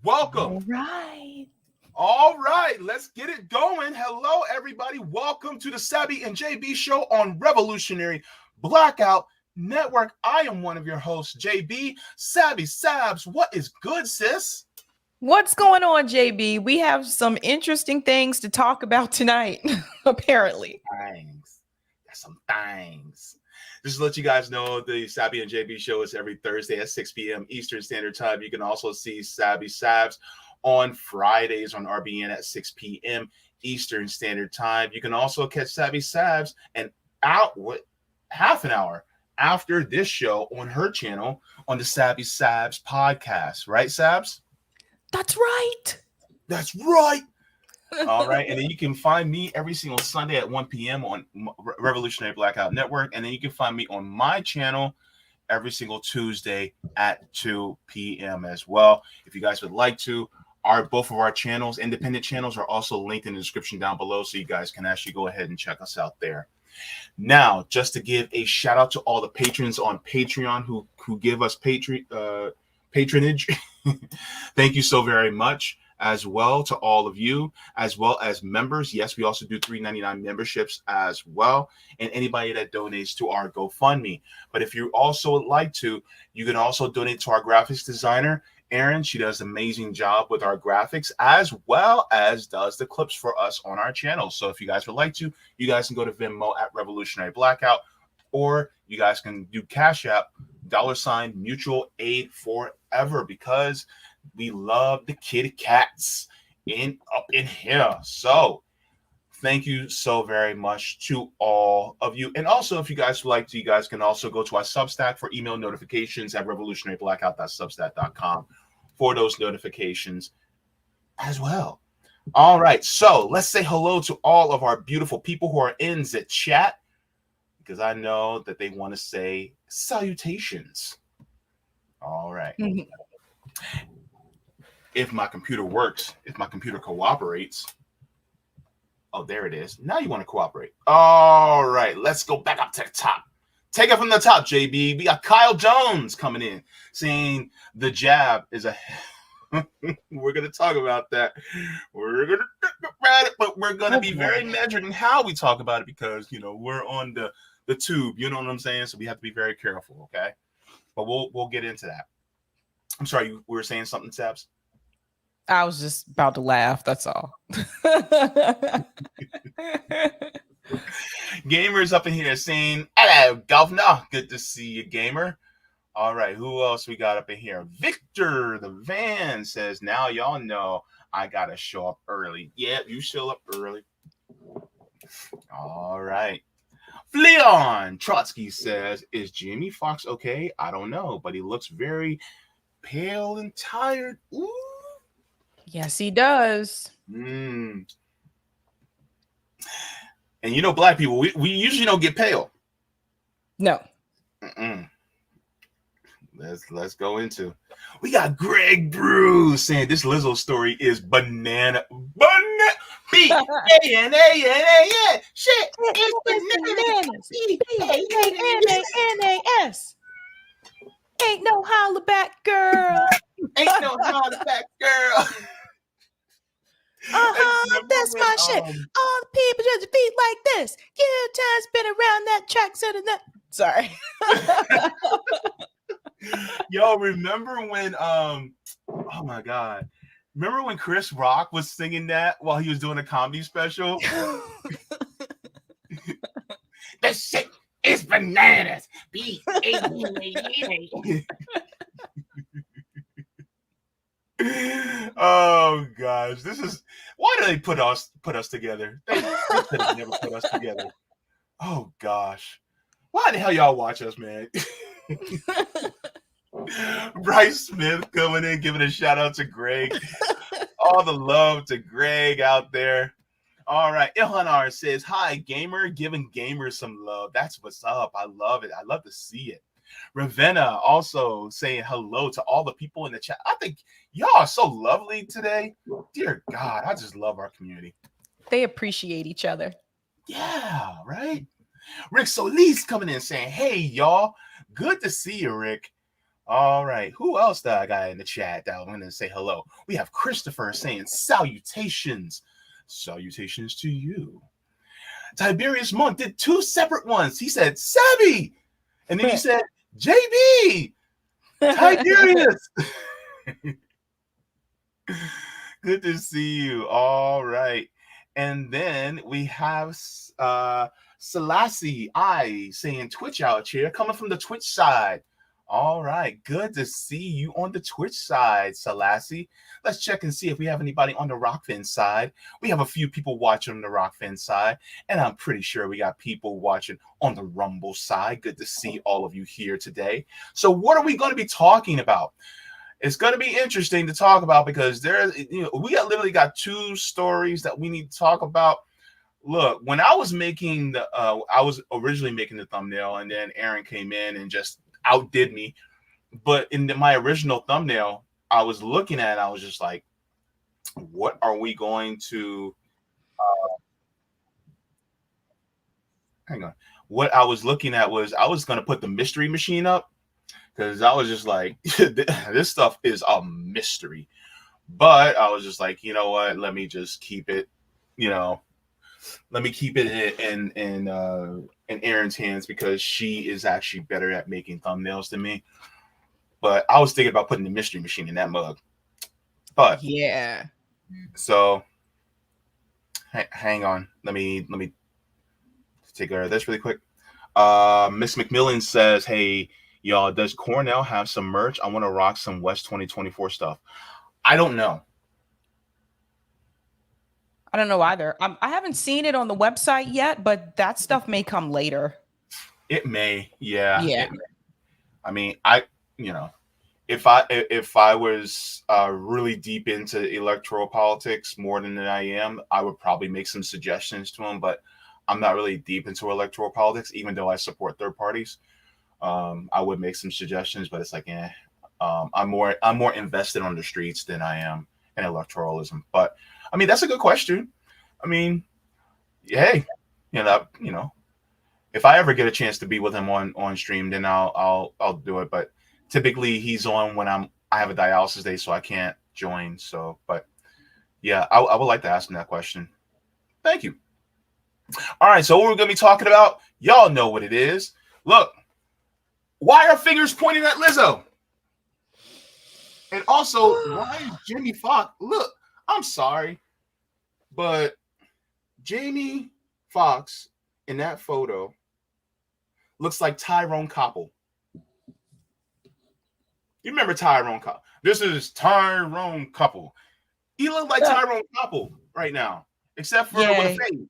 Welcome. All right, let's get it going. Hello, everybody. Welcome to the Sabby and Jaybe show on Revolutionary Blackout Network. I am one of your hosts, Jaybe. Sabby, Sabs, what is good, sis? What's going on, Jaybe? We have some interesting things to talk about tonight, apparently. That's some things. Just to let you guys know, the Sabby and Jaybe show is every Thursday at 6 p.m. Eastern Standard Time. You can also see Sabby Sabs on Fridays on RBN at 6 p.m. Eastern Standard Time. You can also catch Sabby Sabs half an hour after this show on her channel on the Sabby Sabs podcast. Right, Sabs? That's right. All right. And then you can find me every single Sunday at 1 p.m. on Revolutionary Blackout Network. And then you can find me on my channel every single Tuesday at 2 p.m. as well. If you guys would like to, both of our channels, independent channels, are also linked in the description down below. So you guys can actually go ahead and check us out there. Now, just to give a shout out to all the patrons on Patreon who give us patronage. Thank you so very much. As well to all of you, as well as members. Yes, we also do $3.99 memberships as well, and anybody that donates to our GoFundMe. But if you also would like to, you can also donate to our graphics designer, Erin. She does an amazing job with our graphics, as well as does the clips for us on our channel. So if you guys would like to, you guys can go to Venmo at Revolutionary Blackout, or you guys can do Cash App, $ Mutual Aid Forever, because we love the kitty cats up in here. So thank you so very much to all of you. And also, if you guys would like to, you guys can also go to our Substack for email notifications at revolutionaryblackout.substack.com for those notifications as well. All right. So let's say hello to all of our beautiful people who are in the chat, because I know that they want to say salutations. All right. If my computer works, if my computer cooperates. Oh, there it is. Now you want to cooperate. All right, let's go back up to the top. Take it from the top, JB. We got Kyle Jones coming in saying the jab is a... We're going to talk about that. We're going to talk about it, but we're going to be very measured in how we talk about it, because, you know, we're on the tube. You know what I'm saying? So we have to be very careful, okay? But we'll get into that. I'm sorry, you were saying something, Sabs? I was just about to laugh. That's all. Gamer's up in here saying, hello, governor. Good to see you, Gamer. All right, who else we got up in here? Victor the Van says, now y'all know I got to show up early. Yeah, you show up early. All right. Leon Trotsky says, is Jamie Foxx okay? I don't know, but he looks very pale and tired. Ooh. Yes, he does. And you know, black people, we usually don't get pale. No. Let's go into. We got Greg Bruce saying this Lizzo story is banana. B-A-N-A-N-A-N. Shit, it's bananas. B-A-N-A-N-A-S. Ain't no holla back, girl. Ain't no holla back, girl. That's my shit. All the people just beat like this. Yeah, time's been around that track. Sorry. Yo, remember when oh my god. Remember when Chris Rock was singing that while he was doing a comedy special? This shit is bananas. Oh gosh, this is why do they put us together? They could have never put us together. Oh gosh, why the hell y'all watch us, man? Bryce Smith coming in, giving a shout out to Greg. All the love to Greg out there. All right, Ilhanar says, hi, gamer, giving gamers some love. That's what's up. I love it. I love to see it. Ravenna also saying hello to all the people in the chat. I think y'all are so lovely today. Dear God, I just love our community. They appreciate each other. Yeah, right? Rick Solis coming in saying, hey, y'all. Good to see you, Rick. All right. Who else that I got in the chat that I'm going to say hello? We have Christopher saying salutations. Salutations to you. Tiberius Monk did 2 separate ones. He said Sabby, and then he said Jaybe. Tiberius. Good to see you. All right. And then we have Selassie I saying Twitch out here, coming from the Twitch side. All right. Good to see you on the Twitch side, Selassie. Let's check and see if we have anybody on the Rockfin side. We have a few people watching on the Rockfin side, and I'm pretty sure we got people watching on the Rumble side. Good to see all of you here today. So what are we going to be talking about? It's going to be interesting to talk about because we literally got 2 stories that we need to talk about. Look, when I was making I was originally making the thumbnail, and then Aaron came in and just outdid me. But in my original thumbnail, I was looking at it, I was just like, what are we going to hang on? What I was looking at was I was going to put the mystery machine up, because I was just like, this stuff is a mystery. But I was just like, you know what? Let me just keep it, let me keep it in Aaron's hands, because she is actually better at making thumbnails than me. But I was thinking about putting the mystery machine in that mug. But yeah. So hang on. Let me take care of this really quick. Miss McMillan says, hey, y'all, does Cornell have some merch? I want to rock some West 2024 stuff. I don't know. I don't know either. I haven't seen it on the website yet, but that stuff may come later. It may. Yeah. Yeah. It may. I mean, if I was really deep into electoral politics more than I am, I would probably make some suggestions to him, but I'm not really deep into electoral politics, even though I support third parties. I would make some suggestions, but it's like, I'm more invested on the streets than I am in electoralism. But I mean, that's a good question. I mean, hey, if I ever get a chance to be with him on stream, then I'll do it. But typically he's on when I have a dialysis day, so I can't join. So, but yeah, I would like to ask him that question. Thank you. All right, so what we're gonna be talking about, y'all know what it is. Look, why are fingers pointing at Lizzo? And also, why is Jamie Foxx? Look, I'm sorry, but Jamie Foxx in that photo looks like Tyrone Koppel. You remember Tyrone Koppel? This is Tyrone Koppel. He looks like Tyrone Koppel right now, except for with a fade.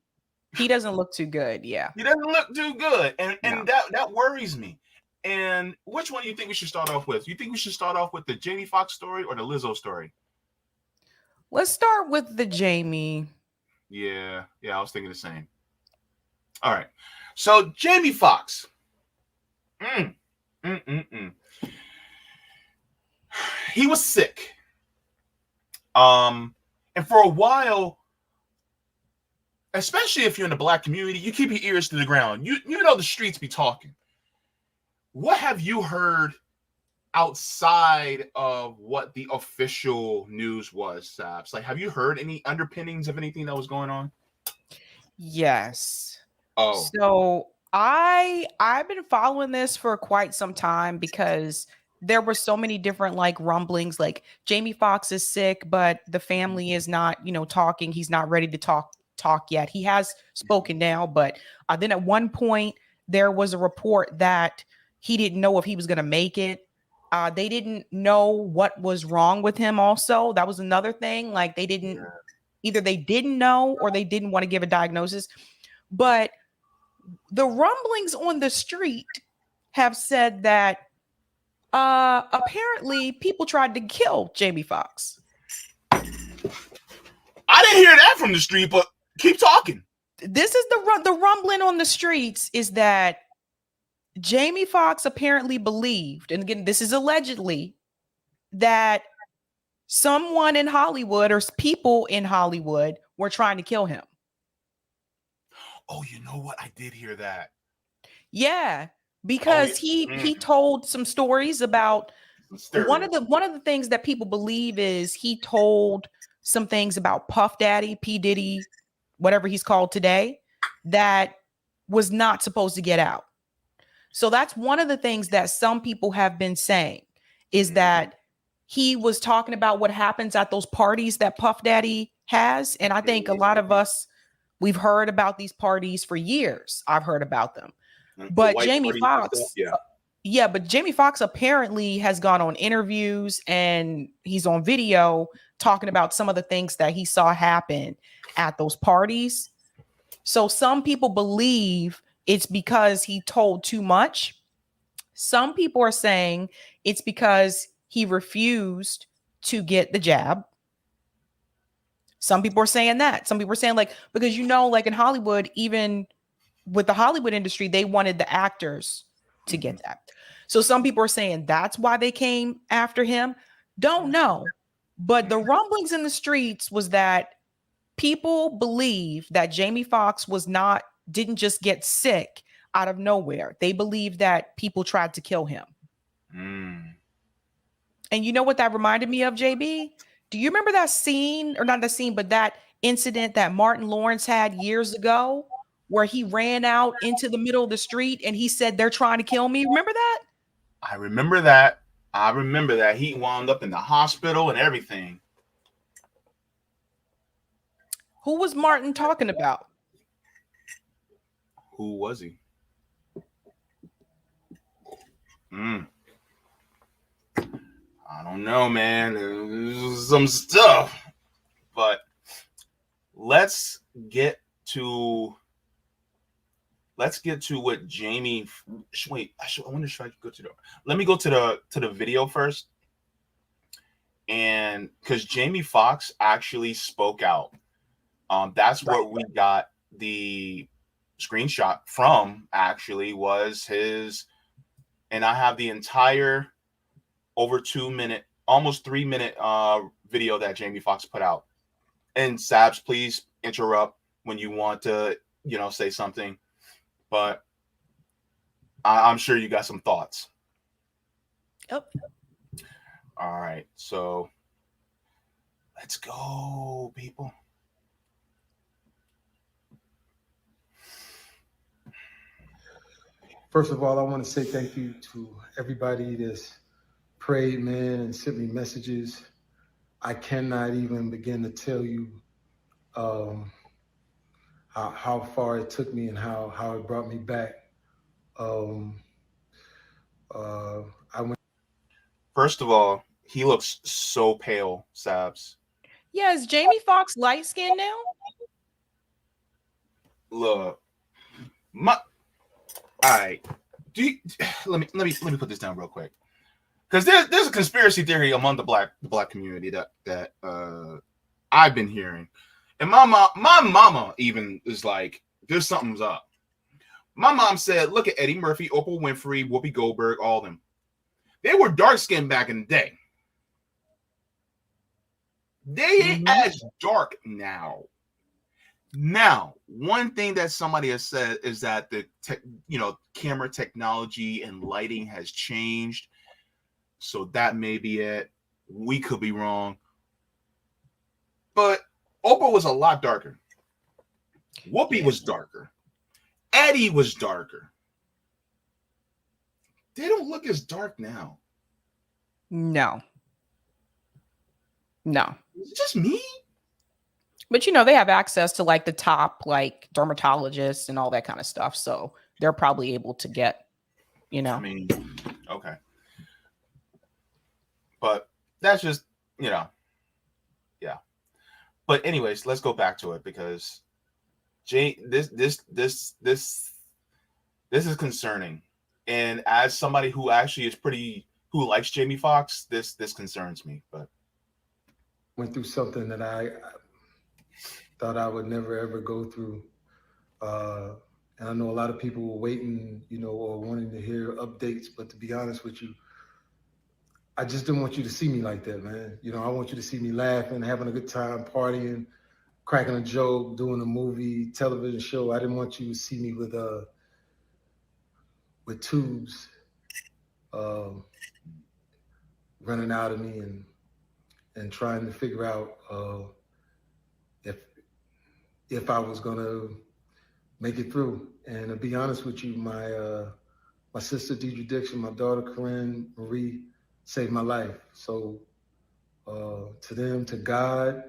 He doesn't look too good. Yeah, he doesn't look too good, and that worries me. And which one do you think we should start off with? You think we should start off with the Jamie Foxx story or the Lizzo story? Let's start with the Jamie. Yeah, I was thinking the same. All right, so Jamie Foxx. He was sick. And for a while, especially if you're in the Black community, you keep your ears to the ground. You know the streets be talking. What have you heard outside of what the official news was, Sabs? Like, have you heard any underpinnings of anything that was going on? Yes. Oh. So I've been following this for quite some time because there were so many different like rumblings, like Jamie Foxx is sick, but the family is not, talking. He's not ready to talk yet. He has spoken now, but then at one point there was a report that he didn't know if he was going to make it. They didn't know what was wrong with him. Also, that was another thing. Like either they didn't know or they didn't want to give a diagnosis. But the rumblings on the street have said that apparently people tried to kill Jamie Foxx. I didn't hear that from the street, but keep talking. This is the rumbling on the streets is that Jamie Foxx apparently believed, and again, this is allegedly, that someone in Hollywood or people in Hollywood were trying to kill him. Oh, you know what? I did hear that. Yeah, because he told some stories about one of the things that people believe is he told some things about Puff Daddy, P. Diddy, whatever he's called today, that was not supposed to get out. So that's one of the things that some people have been saying is that he was talking about what happens at those parties that Puff Daddy has. And I think a lot of us, we've heard about these parties for years. I've heard about them. But Jamie Foxx, but Jamie Foxx apparently has gone on interviews and he's on video talking about some of the things that he saw happen at those parties. So some people believe it's because he told too much. Some people are saying it's because he refused to get the jab. Some people are saying that. Some people are saying because like in Hollywood, even with the Hollywood industry, they wanted the actors to get that. So some people are saying that's why they came after him. Don't know. But the rumblings in the streets was that people believe that Jamie Foxx didn't just get sick out of nowhere. They believe that people tried to kill him. And you know what that reminded me of, JB? Do you remember that scene, or not the scene, but that incident that Martin Lawrence had years ago where he ran out into the middle of the street and he said, "They're trying to kill me"? Remember that? I remember that. He wound up in the hospital and everything. Who was Martin talking about? Who was he? I don't know, man. There's some stuff. But let's get to what Jamie. Wait, I wonder if I could go to the. Let me go to the video first, and because Jamie Foxx actually spoke out. That's where we got the screenshot from. Actually, was his, and I have the entire over 2 minute, almost 3 minute video that Jamie Foxx put out. And Sabs, please interrupt when you want to, say something. But I'm sure you got some thoughts. Oh. All right, so let's go, people. First of all, I want to say thank you to everybody that's prayed, man, and sent me messages. I cannot even begin to tell you how far it took me and how it brought me back. First of all, he looks so pale, Sabs. Yeah, is Jamie Foxx light skinned now? Look, all right. Let me put this down real quick, because there's a conspiracy theory among the black community that I've been hearing, and my mama even is like, there's something's up. My mom said, look at Eddie Murphy, Oprah Winfrey, Whoopi Goldberg, all of them. They were dark skinned back in the day. They ain't as dark now. Now, one thing that somebody has said is that the camera technology and lighting has changed. So that may be it. We could be wrong. But Oprah was a lot darker. Whoopi was darker. Eddie was darker. They don't look as dark now. No. Is it just me? But they have access to the top dermatologists and all that kind of stuff. So they're probably able to get, I mean, okay. But that's just, yeah. But anyways, let's go back to it, because this is concerning. And as somebody who actually who likes Jamie Foxx, this concerns me. But went through something that I thought I would never ever go through. And I know a lot of people were waiting, or wanting to hear updates, but to be honest with you, I just didn't want you to see me like that, man. I want you to see me laughing, having a good time, partying, cracking a joke, doing a movie, television show. I didn't want you to see me with tubes. running out of me and trying to figure out if I was gonna make it through. And to be honest with you, my sister Deidre Dixon, my daughter Corinne Marie saved my life. So to them, to God,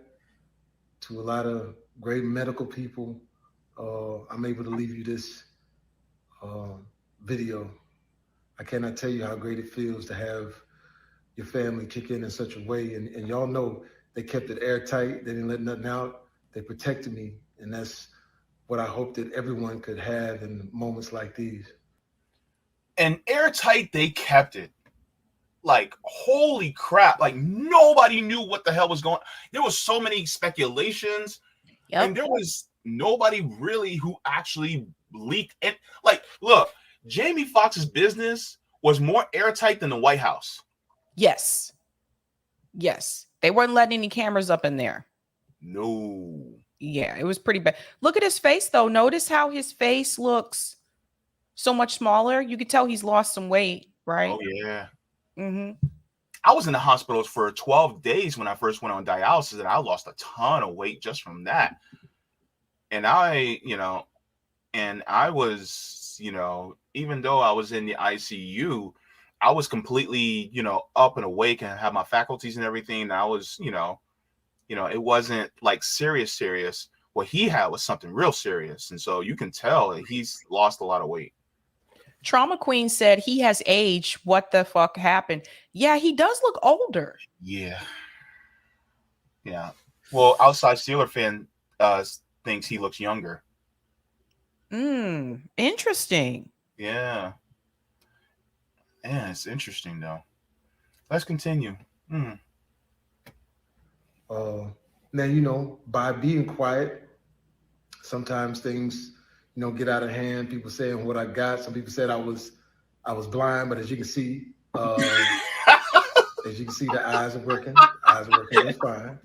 to a lot of great medical people, I'm able to leave you this video. I cannot tell you how great it feels to have your family kick in such a way. And y'all know they kept it airtight. They didn't let nothing out. They protected me. And that's what I hope that everyone could have in moments like these. And airtight, they kept it. Like, holy crap. Like, nobody knew what the hell was going on. There was so many speculations. Yep. And there was nobody really who actually leaked it. Like, look, Jamie Foxx's business was more airtight than the White House. Yes. They weren't letting any cameras up in there. No. Yeah, it was pretty bad. Look at his face, though. Notice how his face looks so much smaller. You could tell he's lost some weight, right? Oh, yeah. Mm-hmm. I was in the hospitals for 12 days when I first went on dialysis, and I lost a ton of weight just from that. And I was, even though I was in the ICU, I was completely, up and awake and had my faculties and everything. And I was, it wasn't like serious. What he had was something real serious. And so you can tell that he's lost a lot of weight. Trauma Queen said he has aged. What the fuck happened? Yeah, he does look older. Yeah. Well, outside Steeler fan thinks he looks younger. Interesting. Yeah, it's interesting though. Let's continue. Now, by being quiet, sometimes things, get out of hand. People saying what I got. Some people said I was blind, but as you can see, the eyes are working. That's fine.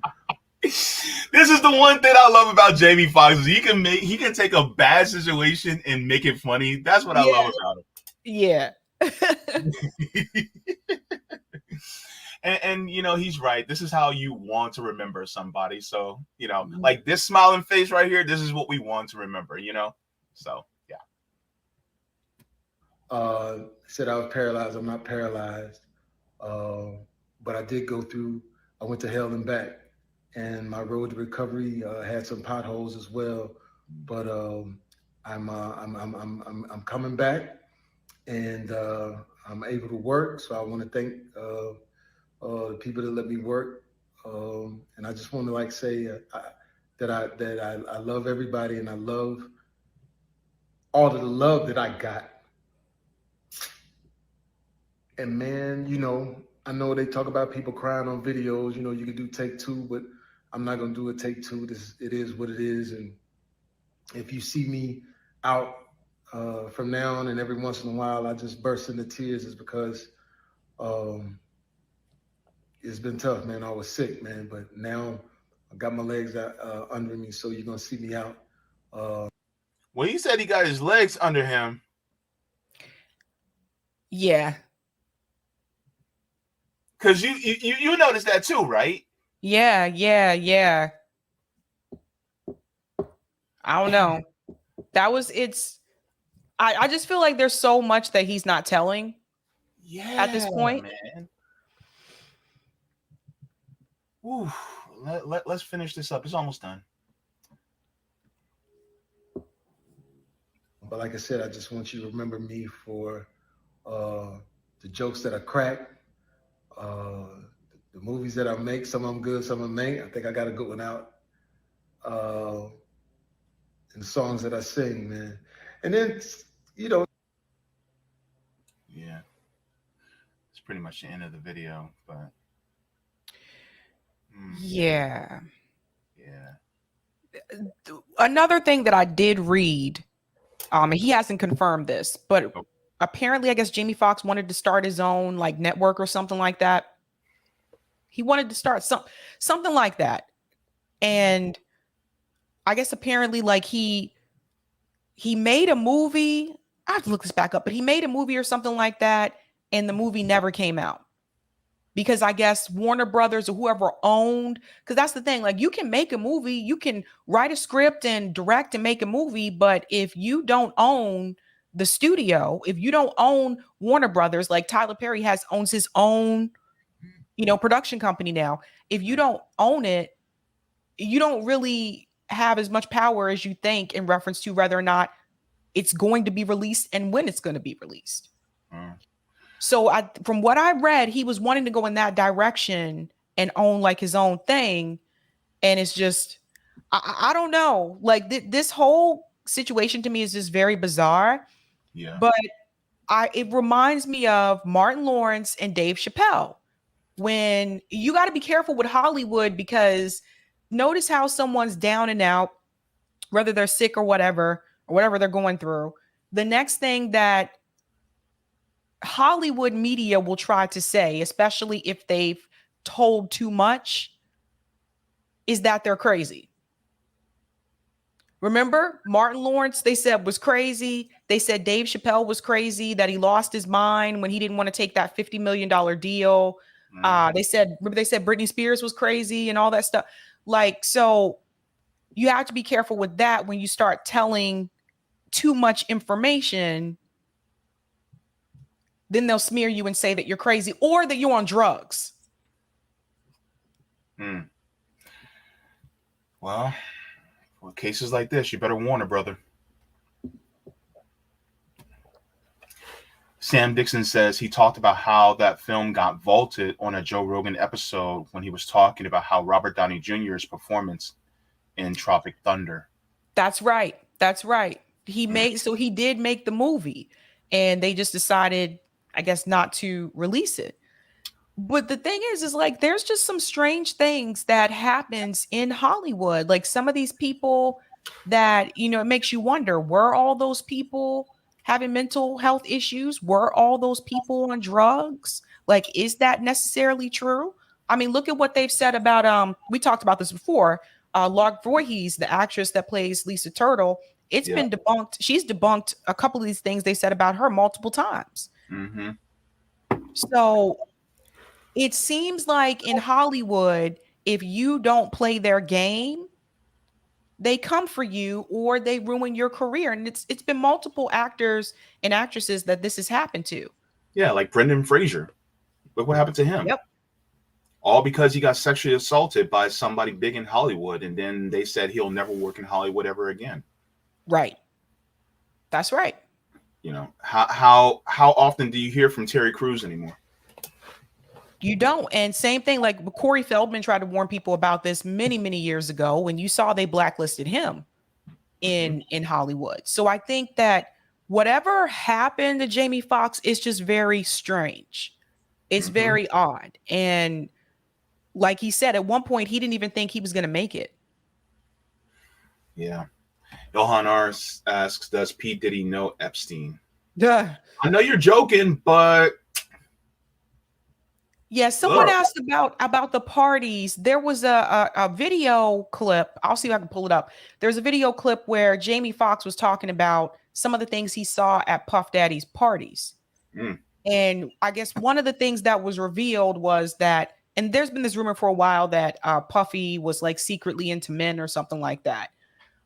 This is the one thing I love about Jamie Foxx. He can take a bad situation and make it funny. That's what I love about him. Yeah. and he's right. This is how you want to remember somebody. So, like this smiling face right here, this is what we want to remember, So, yeah. Said I was paralyzed. I'm not paralyzed. But I did go through, I went to hell and back. And my road to recovery had some potholes as well, but I'm coming back, and I'm able to work. So I want to thank the people that let me work, and I just want to say that I love everybody, and I love all of the love that I got. And man, I know they talk about people crying on videos. You can do take two, but I'm not gonna do a take two. It is what it is. And if you see me out from now on, and every once in a while I just burst into tears, is because it's been tough, man. I was sick, man, but now I got my legs out, under me. So you're gonna see me out. Well, he said he got his legs under him. Yeah. Because you noticed that too, right? Yeah. I don't know. I just feel like there's so much that he's not telling. Yeah. At this point, man. Ooh, let's finish this up. It's almost done. But like I said, I just want you to remember me for the jokes that I crack. The movies that I make, some of them good, some of them ain't. I think I got a good one out. And the songs that I sing, man. And then, Yeah. It's pretty much the end of the video, but. Yeah. Yeah. Another thing that I did read, he hasn't confirmed this, but apparently, I guess Jamie Foxx wanted to start his own network or something like that. He wanted to start something like that. And I guess apparently he made a movie. I have to look this back up, but he made a movie or something like that. And the movie never came out. because I guess Warner Brothers or whoever owned, because that's the thing, like you can make a movie, you can write a script and direct and make a movie, but if you don't own the studio, if you don't own Warner Brothers, like Tyler Perry owns his own, production company now. If you don't own it, you don't really have as much power as you think in reference to whether or not it's going to be released and when it's going to be released. So from what I read, he was wanting to go in that direction and own like his own thing. And it's just, I don't know. Like this whole situation to me is just very bizarre. Yeah. But it reminds me of Martin Lawrence and Dave Chappelle. When you got to be careful with Hollywood, because notice how someone's down and out, whether they're sick or whatever they're going through. The next thing that Hollywood media will try to say, especially if they've told too much, is that they're crazy. Remember, Martin Lawrence, they said was crazy. They said Dave Chappelle was crazy, that he lost his mind when he didn't want to take that $50 million deal. They said Britney Spears was crazy and all that stuff. Like, so you have to be careful with that when you start telling too much information. Then they'll smear you and say that you're crazy or that you're on drugs. Well, for cases like this, you better warn a brother. Sam Dixon says he talked about how that film got vaulted on a Joe Rogan episode when he was talking about how Robert Downey Jr.'s performance in Tropic Thunder. That's right. He did make the movie, and they just decided, I guess, not to release it. But the thing is like, there's just some strange things that happens in Hollywood. Like some of these people that, it makes you wonder, were all those people having mental health issues? Were all those people on drugs? Like, is that necessarily true? I mean, look at what they've said about, we talked about this before, Lark Voorhees, the actress that plays Lisa Turtle. It's been debunked. She's debunked a couple of these things they said about her multiple times. So it seems like in Hollywood, if you don't play their game, they come for you or they ruin your career. And it's been multiple actors and actresses that this has happened to. Yeah, like Brendan Fraser. Look what happened to him. Yep. All because he got sexually assaulted by somebody big in Hollywood, and then they said he'll never work in Hollywood ever again. Right. That's right. How often do you hear from Terry Crews anymore? You don't. And same thing, like Corey Feldman tried to warn people about this many, many years ago when you saw they blacklisted him in Hollywood. So I think that whatever happened to Jamie Foxx is just very strange. It's very odd. And like he said, at one point, he didn't even think he was going to make it. Yeah. Johan R asks, does P. Diddy know Epstein? Duh. I know you're joking, but... Yeah, someone asked about the parties. There was a video clip. I'll see if I can pull it up. There's a video clip where Jamie Foxx was talking about some of the things he saw at Puff Daddy's parties. And I guess one of the things that was revealed was that, and there's been this rumor for a while that Puffy was like secretly into men or something like that.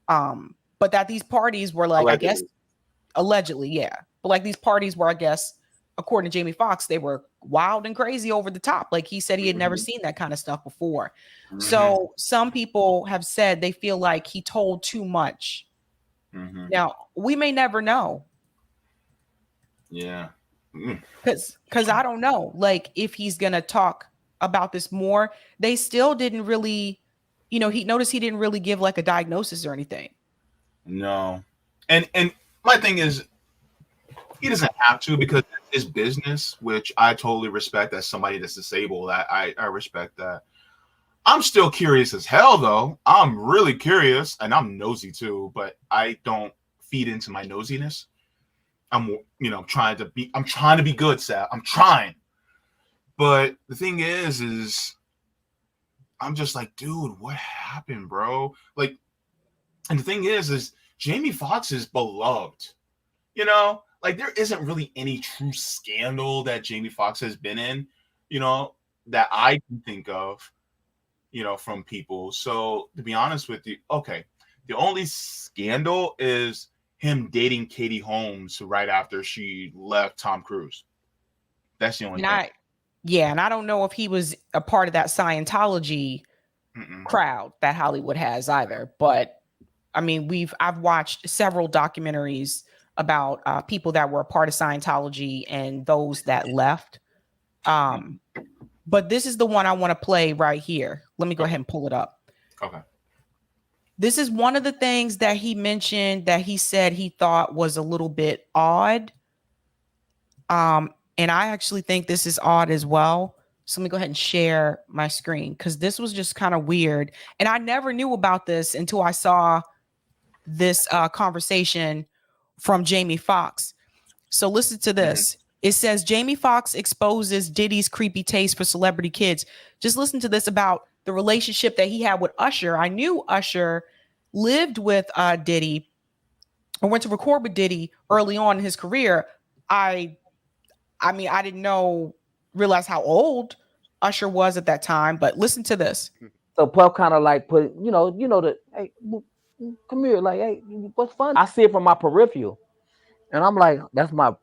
But that these parties were like, allegedly. I guess, allegedly, yeah. But like these parties were, I guess, according to Jamie Foxx, they were wild and crazy over the top. Like he said, he had never seen that kind of stuff before. So some people have said they feel like he told too much. Now, we may never know. Yeah. Because I don't know, like if he's going to talk about this more. They still didn't really, he didn't really give like a diagnosis or anything. No. And my thing is, he doesn't have to, because it's his business, which I totally respect as somebody that's disabled. I respect that. I'm still curious as hell, though. I'm really curious, and I'm nosy too, but I don't feed into my nosiness. I'm trying to be good, Sal. I'm trying. But the thing is I'm just like, dude, what happened, bro? Like, and the thing is Jamie Foxx is beloved. Like there isn't really any true scandal that Jamie Foxx has been in. that I can think of, from people. So to be honest with you, okay, the only scandal is him dating Katie Holmes right after she left Tom Cruise. That's the only thing. And I don't know if he was a part of that Scientology crowd that Hollywood has either. But I mean, I've watched several documentaries about people that were a part of Scientology and those that left. But this is the one I want to play right here. Let me go ahead and pull it up. Okay. This is one of the things that he mentioned that he said he thought was a little bit odd. And I actually think this is odd as well. So let me go ahead and share my screen because this was just kind of weird. And I never knew about this until I saw this conversation from Jamie Foxx. So listen to this. It says Jamie Foxx exposes Diddy's creepy taste for celebrity kids. Just listen to this about the relationship that he had with Usher. I knew Usher lived with Diddy or went to record with Diddy early on in his career. I mean, I didn't realize how old Usher was at that time, but listen to this. So Puff kind of like put, hey, come here, like, hey, what's fun? I see it from my peripheral, and I'm like, that's my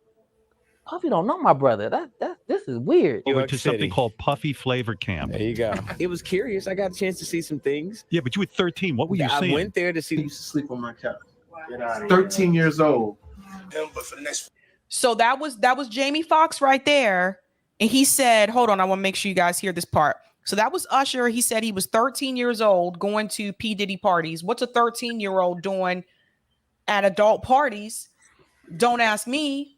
Puffy don't know my brother. This is weird. Over to something called Puffy Flavor Camp. There you go. It was curious. I got a chance to see some things. Yeah, but you were 13. What were you saying? I went there to see. He used to sleep on my couch. 13 years old. But for the next. So that was Jamie Foxx right there. And he said, hold on, I want to make sure you guys hear this part. So that was Usher. He said he was 13 years old going to P. Diddy parties. What's a 13-year-old doing at adult parties? Don't ask me,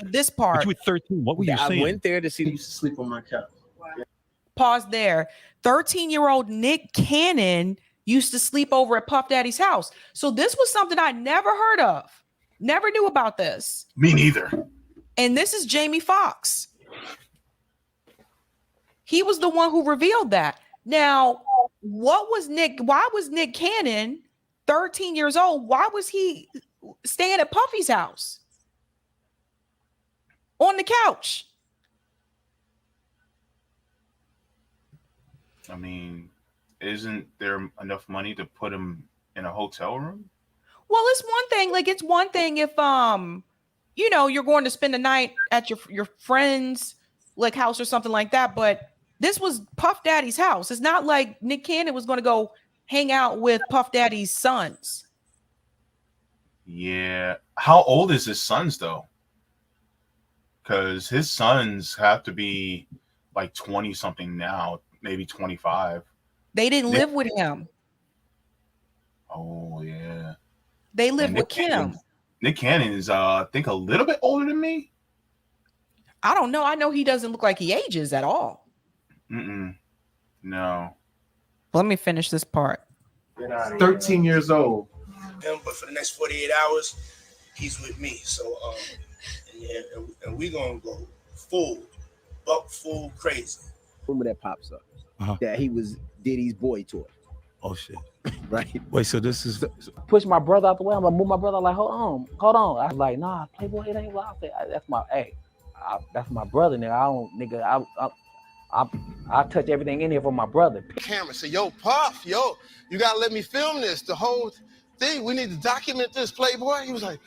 this part. But you were 13. What were you saying? I went there to see. He used to sleep on my couch. Pause there. 13-year-old Nick Cannon used to sleep over at Puff Daddy's house. So this was something I never heard of. Never knew about this. Me neither. And this is Jamie Foxx. He was the one who revealed that. Now, why was Nick Cannon 13 years old? Why was he staying at Puffy's house on the couch? I mean, isn't there enough money to put him in a hotel room? Well, it's one thing. Like, it's one thing if you're going to spend the night at your friend's house or something like that. But this was Puff Daddy's house. It's not like Nick Cannon was going to go hang out with Puff Daddy's sons. Yeah. How old is his sons though? Because his sons have to be like 20 something now, maybe 25. They didn't live with him. Oh yeah. They live with Kim. Nick Cannon is, I think, a little bit older than me. I don't know. I know he doesn't look like he ages at all. No. Let me finish this part. 13 years old. But for the next 48 hours, he's with me. So, and we're gonna go full crazy. Rumor that pops up that he was Diddy's boy toy. Oh shit. Right. Wait, so this is Push my brother out the way. I'm gonna move my brother. Like, hold on. I was like, nah, Playboy, it ain't wild. That's my brother, nigga. I touch everything in here for my brother. Camera say, yo, Puff, you gotta let me film this. The whole thing. We need to document this, Playboy. He was like.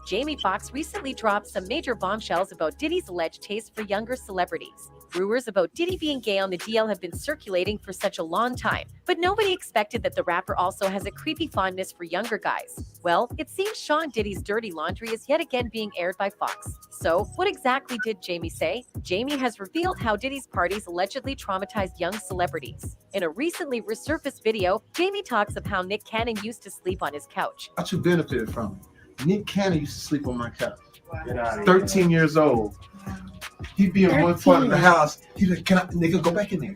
Jamie Foxx recently dropped some major bombshells about Diddy's alleged taste for younger celebrities. Rumors about Diddy being gay on the DL have been circulating for such a long time, but nobody expected that the rapper also has a creepy fondness for younger guys. Well, it seems Sean Diddy's dirty laundry is yet again being aired by Fox. So, what exactly did Jamie say? Jamie has revealed how Diddy's parties allegedly traumatized young celebrities. In a recently resurfaced video, Jamie talks of how Nick Cannon used to sleep on his couch. What you benefited from it? Nick Cannon used to sleep on my couch. 13 years old. He'd be in one part of the house. He'd be like, can I, nigga, go back in there.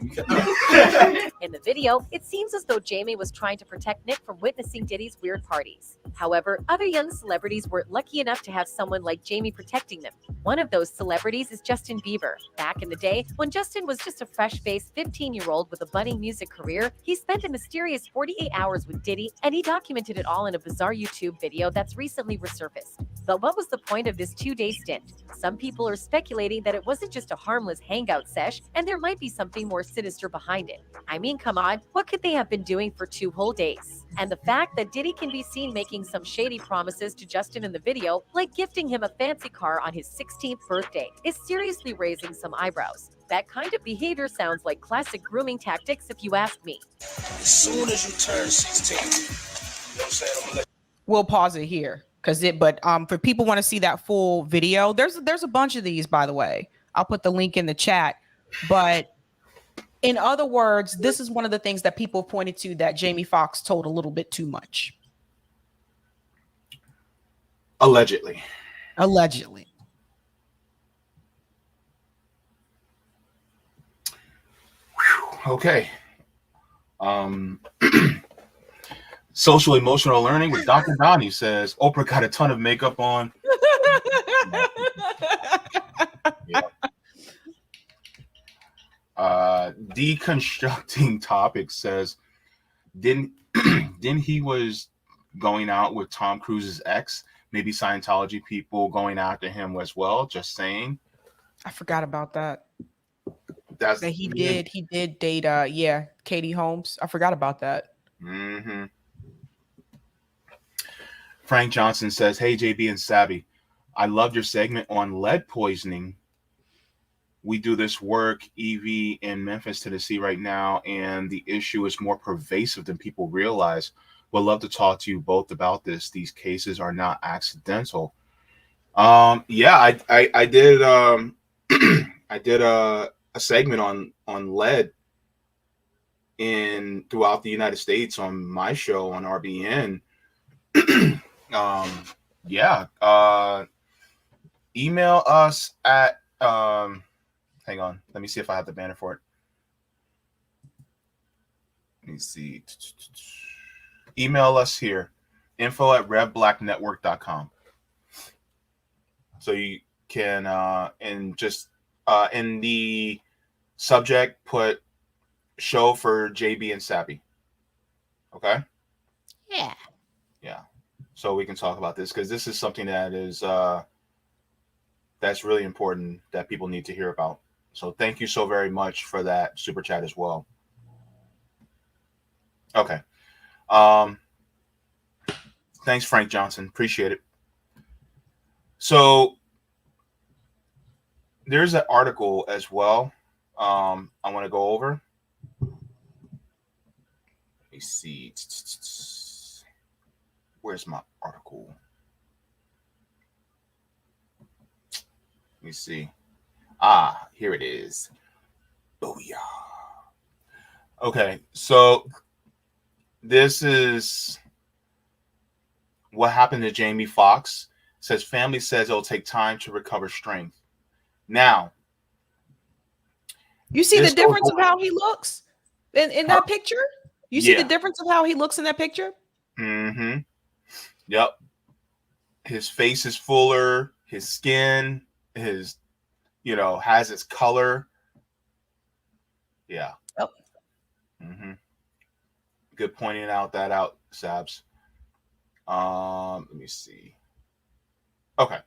In the video, it seems as though Jamie was trying to protect Nick from witnessing Diddy's weird parties. However, other young celebrities were lucky enough to have someone like Jamie protecting them. One of those celebrities is Justin Bieber. Back in the day, when Justin was just a fresh-faced 15-year-old with a budding music career, he spent a mysterious 48 hours with Diddy, and he documented it all in a bizarre YouTube video that's recently resurfaced. But what was the point of this 2-day stint? Some people are speculating that it wasn't just a harmless hangout sesh, and there might be something more sinister behind it. I mean, come on, what could they have been doing for 2 whole days? And the fact that Diddy can be seen making some shady promises to Justin in the video, like gifting him a fancy car on his 16th birthday, is seriously raising some eyebrows. That kind of behavior sounds like classic grooming tactics, if you ask me. As soon as you turn 16, you know what I'm saying? I'm gonna let We'll pause it here but for people want to see that full video, there's a bunch of these, by the way. I'll put the link in the chat. But in other words, this is one of the things that people pointed to that Jamie Foxx told a little bit too much. Allegedly. Whew, okay. Social emotional learning with Dr. Donnie says Oprah got a ton of makeup on. Yeah. Deconstructing topics says didn't he was going out with Tom Cruise's ex? Maybe Scientology people going after him as well. Just saying. I forgot about that. That he did date Katie Holmes. I forgot about that. Mm-hmm. Frank Johnson says, hey, Jaybe and Sabby, I loved your segment on lead poisoning. We do this work, EV, in Memphis, Tennessee right now, and the issue is more pervasive than people realize. Would love to talk to you both about this. These cases are not accidental. I did I did a segment on lead throughout the United States on my show on RBN. Email us at hang on, let me see if I have the banner for it. Let me see. Email us here, info@revblacknetwork.com. So you can and just in the subject put show for Jaybe and Sabby. Okay? Yeah. So we can talk about this because this is something that is that's really important that people need to hear about. So thank you so very much for that super chat as well. Okay. Thanks, Frank Johnson. Appreciate it. So there's an article as well I want to go over. Let me see. Where's my article? Let me see. Here it is. Booyah. Okay, so this is what happened to Jamie Foxx. It says family says it'll take time to recover strength. Now, you see the difference of how he looks in that picture? You see the difference of how he looks in that picture? Mm-hmm. Yep. His face is fuller, his skin, has its color. Yeah. Yep. Mm-hmm. Good pointing out, Sabs. Let me see. Okay.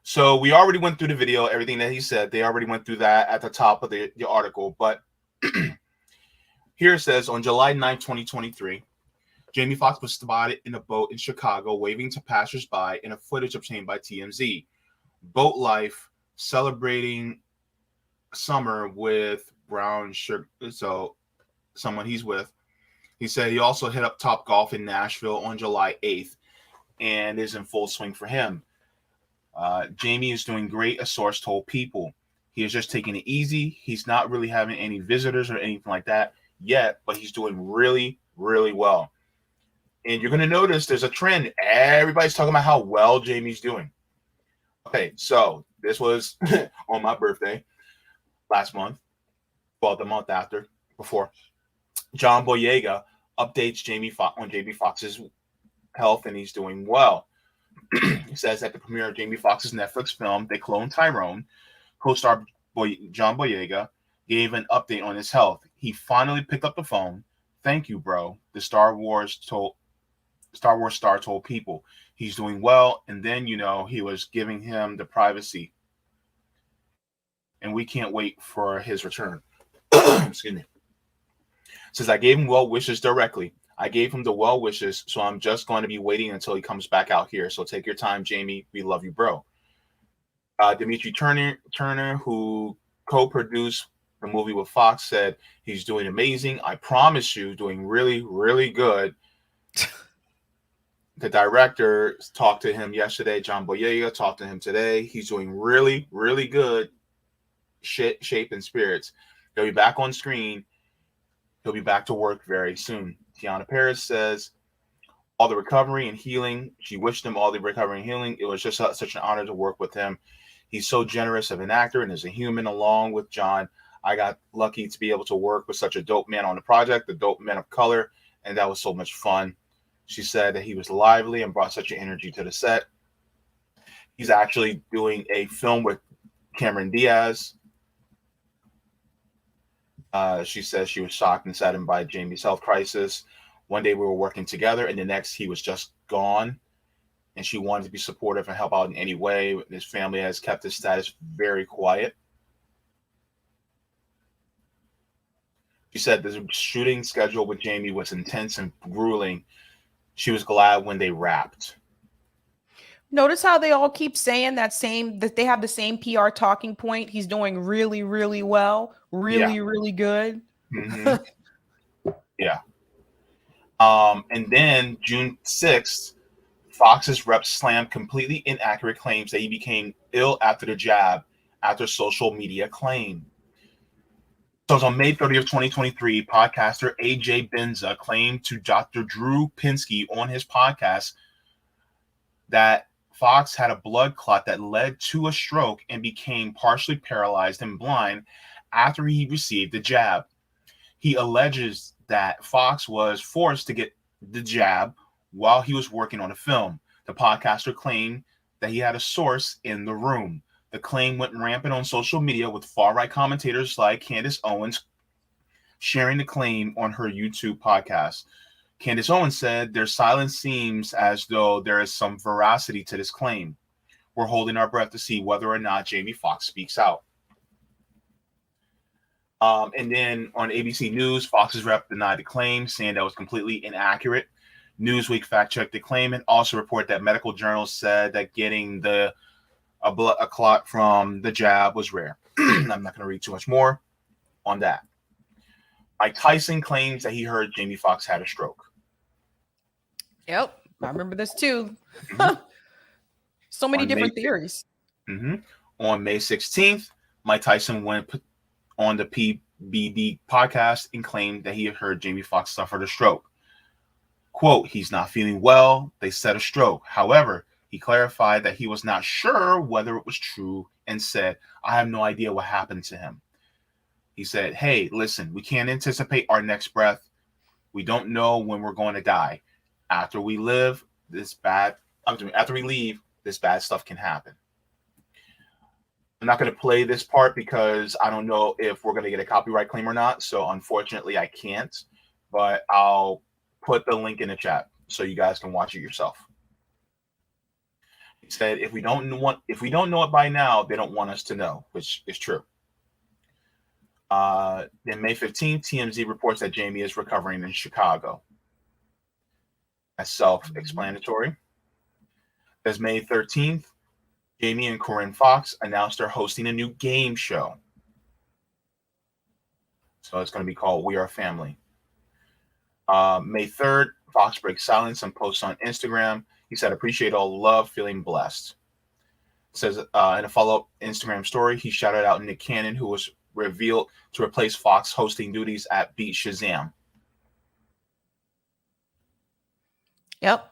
So we already went through the video, everything that he said. They already went through that at the top of the article. But here it says, on July 9, 2023, Jamie Foxx was spotted in a boat in Chicago waving to passersby in a footage obtained by TMZ. Boat life celebrating summer with brown sugar. So someone he's with. He said he also hit up Top Golf in Nashville on July 8th and is in full swing for him. Jamie is doing great, a source told People. He is just taking it easy. He's not really having any visitors or anything like that yet, but he's doing really, really well. And you're going to notice there's a trend. Everybody's talking about how well Jamie's doing. Okay, so this was on my birthday last month, well, the month before. John Boyega updates Jamie Foxx's health, and he's doing well. He says at the premiere of Jamie Foxx's Netflix film, They Clone Tyrone, co-star John Boyega gave an update on his health. He finally picked up the phone. Thank you, bro. The Star Wars Star Wars star told People he's doing well, and then he was giving him the privacy, and we can't wait for his return. Excuse me. Says I gave him well wishes directly. I gave him the well wishes, so I'm just going to be waiting until he comes back out here. So take your time, Jamie. We love you, bro. Dimitri Turner, who co-produced the movie with Fox, said he's doing amazing. I promise you, doing really, really good. The director talked to him yesterday. John Boyega talked to him today. He's doing really, really good. Shape and spirits. He'll be back on screen. He'll be back to work very soon. Tiana Paris says all the recovery and healing. She wished him all the recovery and healing. It was just such an honor to work with him. He's so generous of an actor and as a human. Along with John, I got lucky to be able to work with such a dope man on the project, the dope man of color, and that was so much fun. She said that he was lively and brought such an energy to the set. He's actually doing a film with Cameron Diaz. She says she was shocked and saddened by Jamie's health crisis. One day we were working together, and the next he was just gone. And she wanted to be supportive and help out in any way. His family has kept his status very quiet. She said the shooting schedule with Jamie was intense and grueling. She was glad when they wrapped. Notice how they all keep saying that they have the same PR talking point. He's doing really, really well. Really, really good. Mm-hmm. Yeah. And then June 6th, Fox's rep slammed completely inaccurate claims that he became ill after the jab after social media claim. So it was on May 30th, 2023, podcaster AJ Benza claimed to Dr. Drew Pinsky on his podcast that Foxx had a blood clot that led to a stroke and became partially paralyzed and blind after he received the jab. He alleges that Foxx was forced to get the jab while he was working on a film. The podcaster claimed that he had a source in the room. The claim went rampant on social media with far-right commentators like Candace Owens sharing the claim on her YouTube podcast. Candace Owens said, their silence seems as though there is some veracity to this claim. We're holding our breath to see whether or not Jamie Foxx speaks out. And then on ABC News, Fox's rep denied the claim, saying that was completely inaccurate. Newsweek fact-checked the claim and also reported that medical journals said that getting a clot from the jab was rare. I'm not going to read too much more on that. Mike Tyson claims that he heard Jamie Foxx had a stroke. Yep, I remember this too. Mm-hmm. So many different theories. Mm-hmm. On May 16th, Mike Tyson went on the PBD podcast and claimed that he had heard Jamie Foxx suffered a stroke. Quote, he's not feeling well. They said a stroke. However, he clarified that he was not sure whether it was true and said, I have no idea what happened to him. He said, hey, listen, we can't anticipate our next breath. We don't know when we're going to die. After we leave, this bad stuff can happen. I'm not going to play this part because I don't know if we're going to get a copyright claim or not. So unfortunately, I can't. But I'll put the link in the chat so you guys can watch it yourself. He said, if we don't know it by now, they don't want us to know, which is true. Then May 15th, TMZ reports that Jamie is recovering in Chicago. That's self-explanatory. As May 13th, Jamie and Corinne Foxx announced they're hosting a new game show. So it's going to be called We Are Family. May 3rd, Foxx breaks silence and posts on Instagram. He said, appreciate all the love, feeling blessed. Says in a follow-up Instagram story, he shouted out Nick Cannon, who was revealed to replace Foxx hosting duties at Beat Shazam. Yep.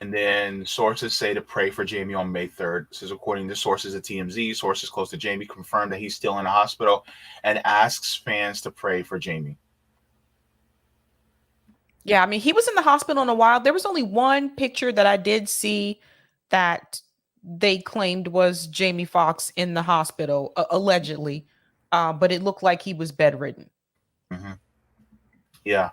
And then sources say to pray for Jamie on May 3rd. This is according to sources at TMZ. Sources close to Jamie confirmed that he's still in the hospital and asks fans to pray for Jamie. Yeah, I mean, he was in the hospital in a while. There was only one picture that I did see that they claimed was Jamie Foxx in the hospital, allegedly. But it looked like he was bedridden. Mm-hmm. Yeah.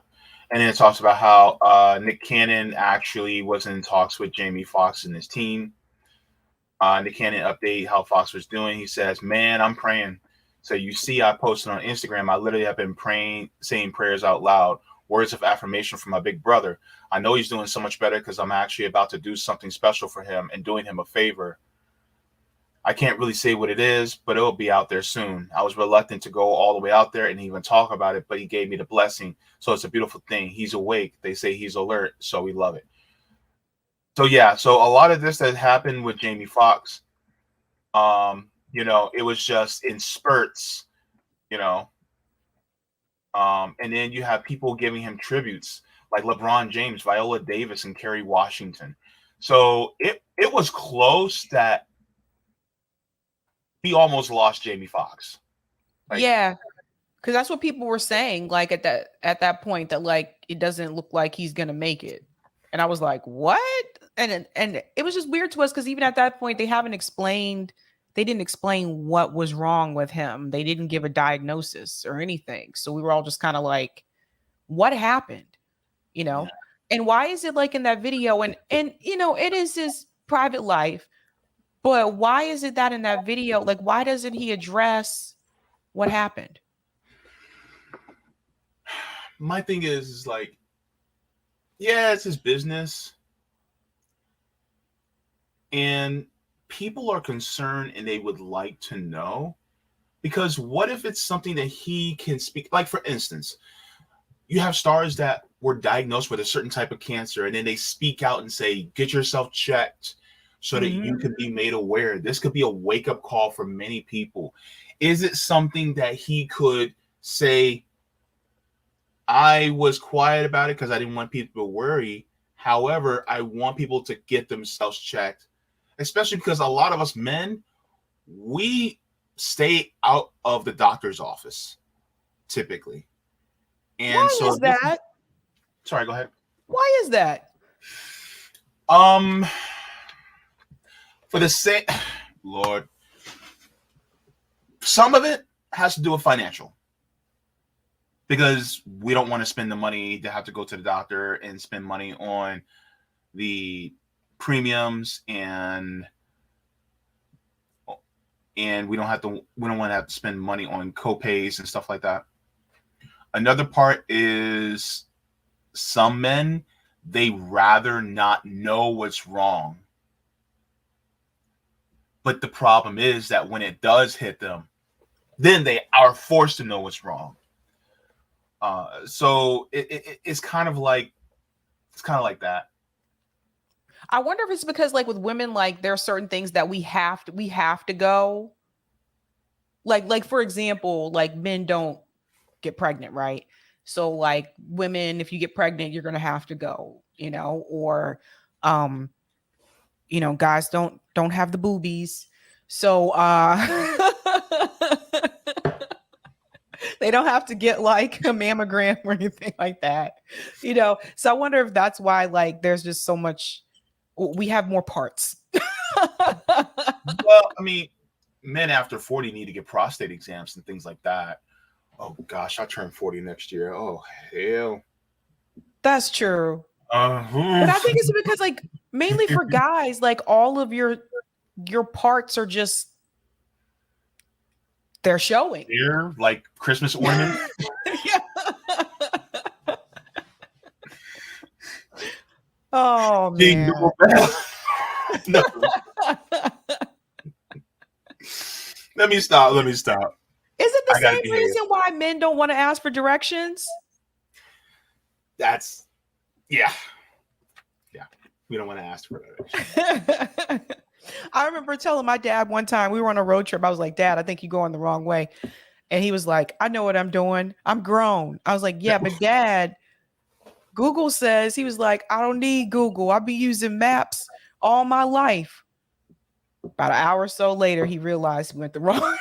And then it talks about how Nick Cannon actually was in talks with Jamie Foxx and his team. Nick Cannon update how Foxx was doing. He says, "Man, I'm praying. So you see, I posted on Instagram. I literally have been praying, saying prayers out loud, words of affirmation for my big brother. I know he's doing so much better because I'm actually about to do something special for him and doing him a favor. I can't really say what it is, but it'll be out there soon. I was reluctant to go all the way out there and even talk about it, but he gave me the blessing. So it's a beautiful thing. He's awake. They say he's alert, so we love it." So yeah, so a lot of this that happened with Jamie Foxx, it was just in spurts, and then you have people giving him tributes like LeBron James, Viola Davis, and Kerry Washington. So it was close that he almost lost Jamie Foxx. Yeah, because that's what people were saying. Like at that point, that like it doesn't look like he's gonna make it, and I was like, what? And it was just weird to us because even at that point, they didn't explain what was wrong with him. They didn't give a diagnosis or anything. So we were all just kind of like, what happened? Yeah. And why is it like in that video? And it is his private life, but why is it that in that video, like, why doesn't he address what happened? My thing is like, yeah, it's his business. And people are concerned and they would like to know, because what if it's something that he can speak? Like, for instance, you have stars that were diagnosed with a certain type of cancer, and then they speak out and say, get yourself checked so that you can be made aware. This could be a wake-up call for many people. Is it something that he could say, I was quiet about it because I didn't want people to worry. However, I want people to get themselves checked, especially because a lot of us men, we stay out of the doctor's office typically. And why so is that? Sorry, go ahead. Why is that? For the same, Lord, some of it has to do with financial, because we don't want to spend the money to have to go to the doctor and spend money on the premiums, and we don't want to have to spend money on co-pays and stuff like that. Another part is some men, they rather not know what's wrong. But the problem is that when it does hit them, then they are forced to know what's wrong. So it's kind of like that. I wonder if it's because, like, with women, like, there are certain things that we have to go. Like for example, like, men don't get pregnant, right? So like women, if you get pregnant, you're gonna have to go, or guys don't have the boobies. So they don't have to get like a mammogram or anything like that. So I wonder if that's why, like, there's just so much, we have more parts. Well, I mean, men after 40 need to get prostate exams and things like that. Oh gosh, I turn 40 next year. Oh hell. That's true. But I think it's because, like, mainly for guys, like, all of your parts are just, they're showing. They're like Christmas ornaments. Yeah. Oh man. No. Let me stop. Is it the same reason why men don't want to ask for directions? That's, yeah. We don't want to ask for directions. I remember telling my dad one time, we were on a road trip. I was like, Dad, I think you're going the wrong way. And he was like, I know what I'm doing. I'm grown. I was like, yeah, but Dad, Google says, he was like, I don't need Google. I'll be using maps all my life. About an hour or so later, he realized he went the wrong.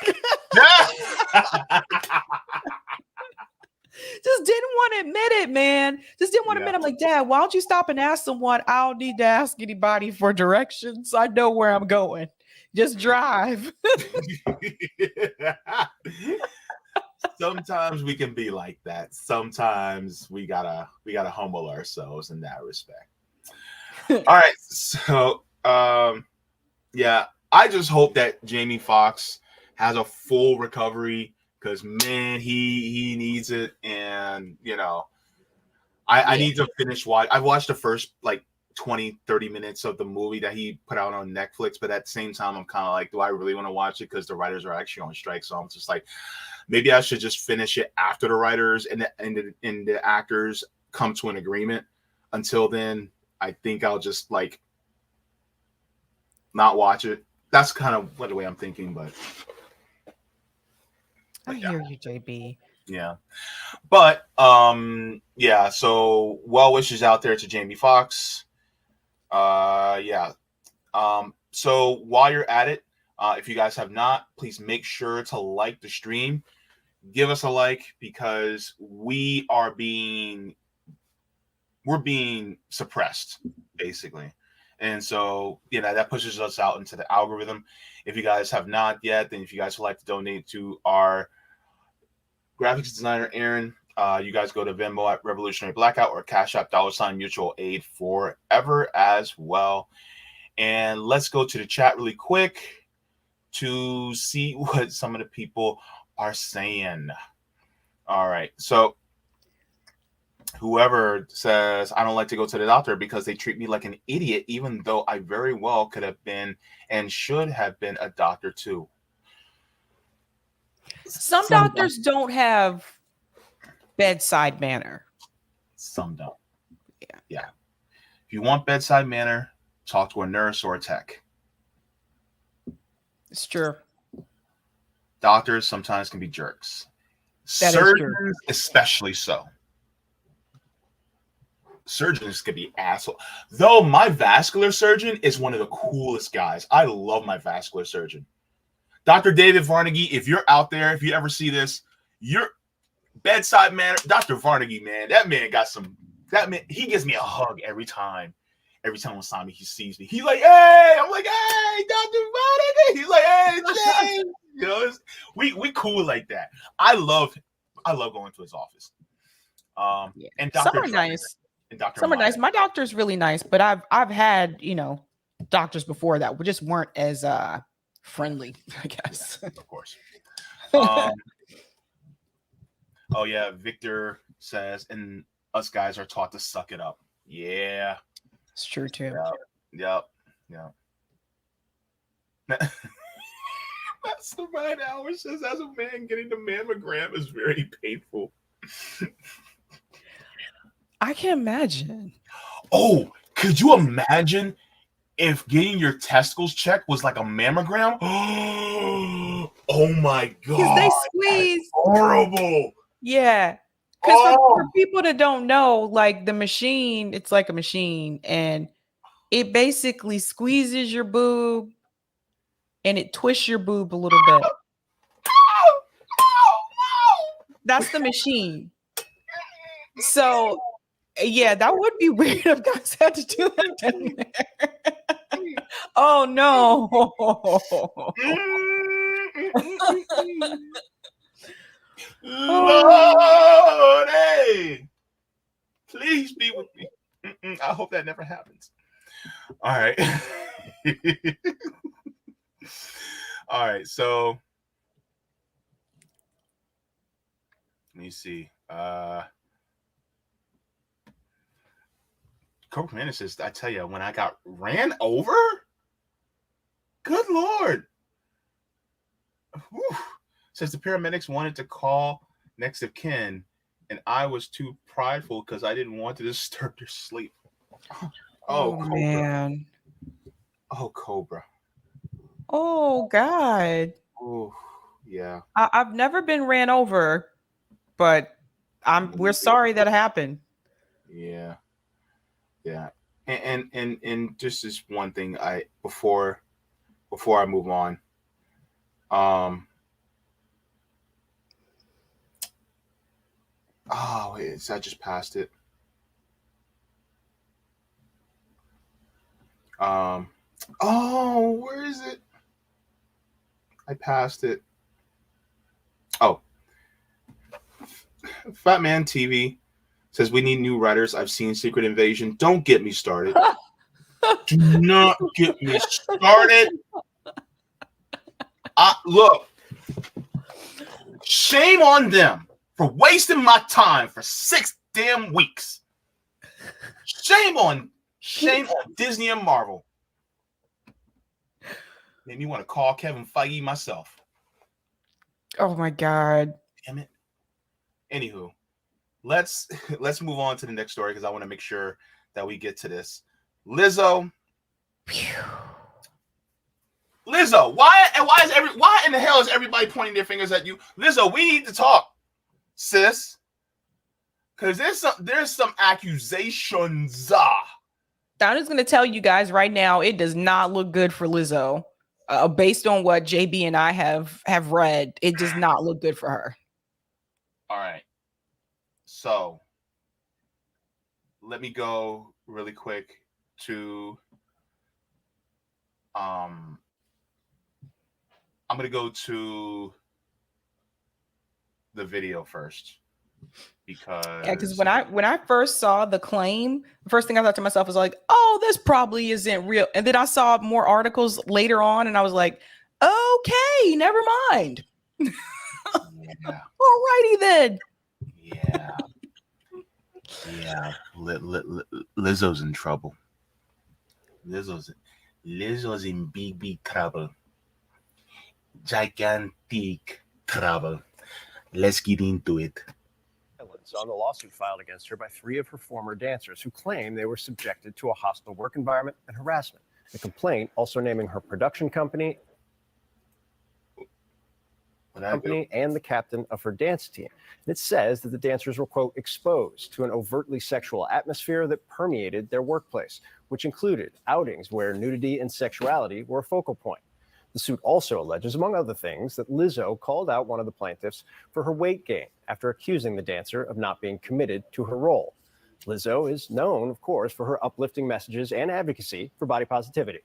Just didn't want to admit it, man. Just didn't want to admit it. I'm like, Dad, why don't you stop and ask someone? I don't need to ask anybody for directions. I know where I'm going. Just drive. sometimes we can be like that. Sometimes we gotta humble ourselves in that respect. All right, so yeah, I just hope that Jamie Foxx has a full recovery because man, he needs it, and you know, I need to finish watch. I watched the first like 20-30 minutes of the movie that he put out on Netflix, but at the same time I'm kind of like, do I really want to watch it because the writers are actually on strike? So I'm just like, maybe I should just finish it after the writers and the actors come to an agreement. Until then, I think I'll just like not watch it. That's kind of the way I'm thinking, but I hear you, JB. yeah. But yeah, so well wishes out there to Jamie Foxx. Yeah. So while you're at it, if you guys have not, please make sure to like the stream. Give us a like because we're being suppressed, basically. And so, you know, that pushes us out into the algorithm. If you guys have not yet, then if you guys would like to donate to our graphics designer, Aaron, you guys go to Venmo at Revolutionary Blackout or Cash App $Mutual Aid Forever as well. And let's go to the chat really quick to see what some of the people are saying. All right. So whoever says, I don't like to go to the doctor because they treat me like an idiot, even though I very well could have been and should have been a doctor too. Some doctors don't have bedside manner. Some don't. Yeah. If you want bedside manner, talk to a nurse or a tech. It's true. Doctors sometimes can be jerks. That Surgeons, especially so. Surgeons could be assholes. Though my vascular surgeon is one of the coolest guys. I love my vascular surgeon. Dr. David Varnaghi, if you're out there, if you ever see this, your bedside manner, Dr. Varnaghi, man, that man got some, that man, he gives me a hug every time. Every time on he sees me, he's like, hey, I'm like, hey, Dr. Varnaghi. He's like, hey, Jay. You know, we cool like that. I love going to his office. And Dr. Some are nice. And Dr. Some are nice. My doctor's really nice, but I've had, you know, doctors before that just weren't as friendly, I guess. Yeah, of course. Oh yeah, Victor says, and us guys are taught to suck it up. Yeah. It's true too. Yep. That's the right hour says, as a man, getting the mammogram is very painful. I can imagine. Oh, could you imagine if getting your testicles checked was like a mammogram? Oh my god. Because they squeeze. Horrible. Yeah. Because for people that don't know, like the machine, it's like a machine and it basically squeezes your boob and it twists your boob a little bit. That's the machine. So, yeah, that would be weird if guys had to do that down there. Oh, no. Lord, hey, please be with me. I hope that never happens. All right. All right, so let me see. Cobra Man says, I tell you, when I got ran over, good Lord. Whew. Says the paramedics wanted to call next of kin, and I was too prideful because I didn't want to disturb their sleep. Oh Cobra. Man. Oh, Cobra. Oh, God. Oh, yeah. I've never been ran over, but we're sorry that happened. Yeah. Yeah. And just this one thing before I move on. Oh, wait, I just passed it. Oh, where is it? I passed it. Oh, Fat Man TV says we need new writers. I've seen Secret Invasion. Don't get me started. Do not get me started. Look, shame on them for wasting my time for 6 damn weeks. Shame on Disney and Marvel. Made me want to call Kevin Feige myself. Oh my God. Damn it. Anywho, let's move on to the next story because I want to make sure that we get to this. Lizzo, why in the hell is everybody pointing their fingers at you? Lizzo, we need to talk, sis. Because there's some accusations. I'm just gonna tell you guys right now, it does not look good for Lizzo. Based on what Jaybe and I have read, it does not look good for her. All right. So let me go really quick to I'm gonna go to the video first because when I first saw the claim, the first thing I thought to myself was like, oh, this probably isn't real. And then I saw more articles later on and I was like, okay, never mind. Yeah. Alrighty then. Yeah. Lizzo's in trouble. Lizzo's in big trouble. Gigantic trouble. Let's get into it. On the lawsuit filed against her by 3 of her former dancers who claim they were subjected to a hostile work environment and harassment. The complaint also naming her production company and the captain of her dance team. And it says that the dancers were, quote, exposed to an overtly sexual atmosphere that permeated their workplace, which included outings where nudity and sexuality were a focal point. The suit also alleges, among other things, that Lizzo called out one of the plaintiffs for her weight gain after accusing the dancer of not being committed to her role. Lizzo is known, of course, for her uplifting messages and advocacy for body positivity.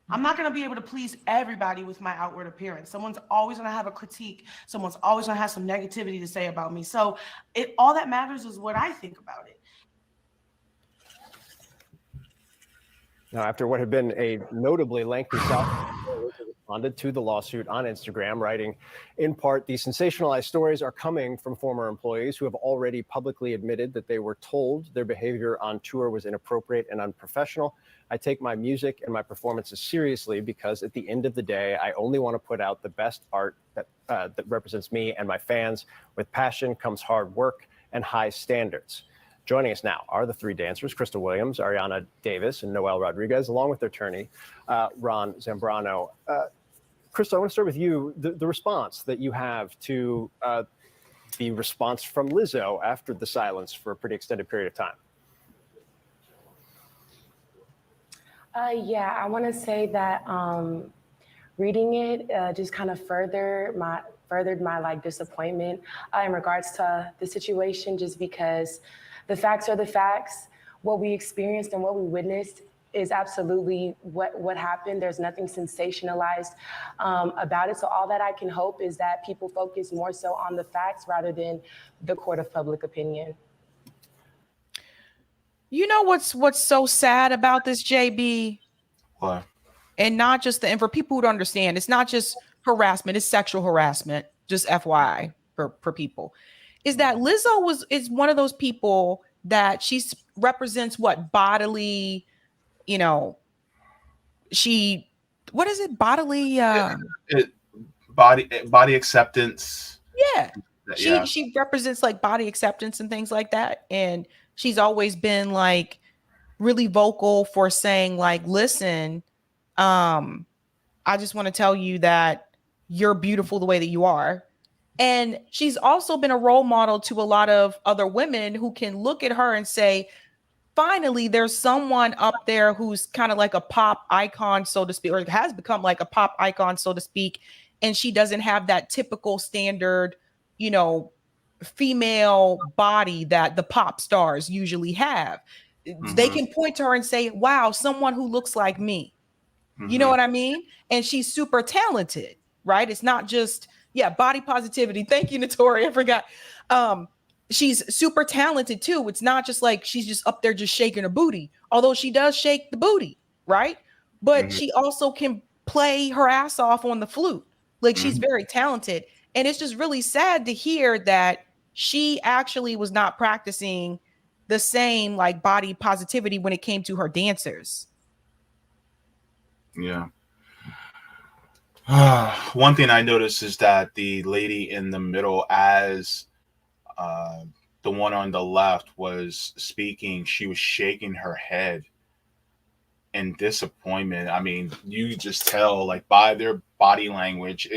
I'm not going to be able to please everybody with my outward appearance. Someone's always going to have a critique. Someone's always going to have some negativity to say about me. So all that matters is what I think about it. Now, after what had been a notably lengthy responded to the lawsuit on Instagram, writing, in part, these sensationalized stories are coming from former employees who have already publicly admitted that they were told their behavior on tour was inappropriate and unprofessional. I take my music and my performances seriously because at the end of the day, I only want to put out the best art that represents me and my fans. With passion comes hard work and high standards. Joining us now are the 3 dancers, Crystal Williams, Ariana Davis, and Noel Rodriguez, along with their attorney, Ron Zambrano. Crystal, I want to start with you. The response that you have to the response from Lizzo after the silence for a pretty extended period of time. Yeah, I want to say that reading it just kind of furthered my like disappointment in regards to the situation, just because the facts are the facts. What we experienced and what we witnessed is absolutely what happened. There's nothing sensationalized about it. So all that I can hope is that people focus more so on the facts rather than the court of public opinion. You know what's so sad about this, Jaybe? What? And not just and for people who don't understand, it's not just harassment, it's sexual harassment, just FYI for people. Is that Lizzo is one of those people that she represents what bodily, what is it? Bodily body acceptance. Yeah. She represents like body acceptance and things like that. And she's always been like really vocal for saying like, listen, I just want to tell you that you're beautiful the way that you are. And she's also been a role model to a lot of other women who can look at her and say, finally, there's someone up there who's kind of like a pop icon, so to speak, or has become like a pop icon, so to speak. And she doesn't have that typical standard, female body that the pop stars usually have. Mm-hmm. They can point to her and say, wow, someone who looks like me. Mm-hmm. You know what I mean? And she's super talented, right? It's not just, Yeah, body positivity. Thank you, Notori. I forgot. She's super talented too. It's not just like she's just up there just shaking her booty, although she does shake the booty, right? But she also can play her ass off on the flute. Like she's very talented. And it's just really sad to hear that she actually was not practicing the same like body positivity when it came to her dancers. Yeah. One thing I noticed is that the lady in the middle, as the one on the left was speaking, she was shaking her head in disappointment. I mean, you just tell like by their body language,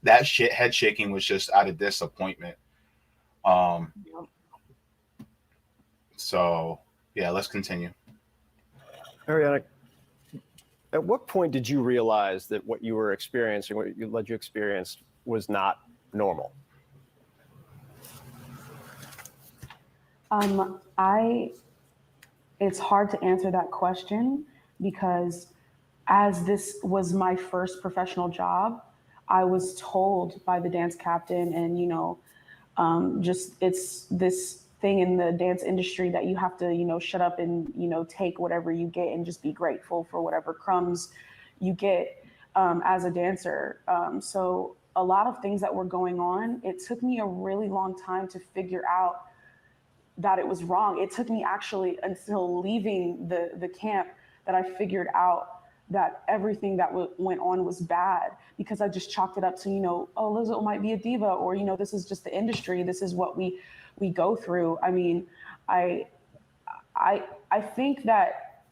that head shaking was just out of disappointment. So yeah, let's continue. Ariana, at what point did you realize that what you were experiencing, what you led you experience, was not normal? It's hard to answer that question because as this was my first professional job, I was told by the dance captain and, just it's this thing in the dance industry that you have to, shut up and, take whatever you get and just be grateful for whatever crumbs you get as a dancer. So a lot of things that were going on, it took me a really long time to figure out that it was wrong. It took me actually until leaving the camp that I figured out that everything that went on was bad, because I just chalked it up to, oh, Lizzo might be a diva, or, this is just the industry. This is what we go through. I mean, I think that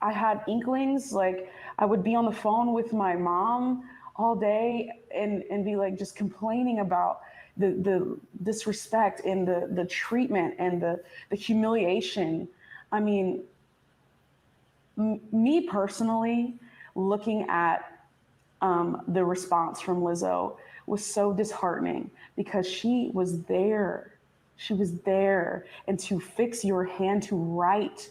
I had inklings, like I would be on the phone with my mom all day and be like just complaining about the disrespect and the treatment and the humiliation. I mean, me personally, looking at the response from Lizzo was so disheartening because she was there. She was there. And to fix your hand to write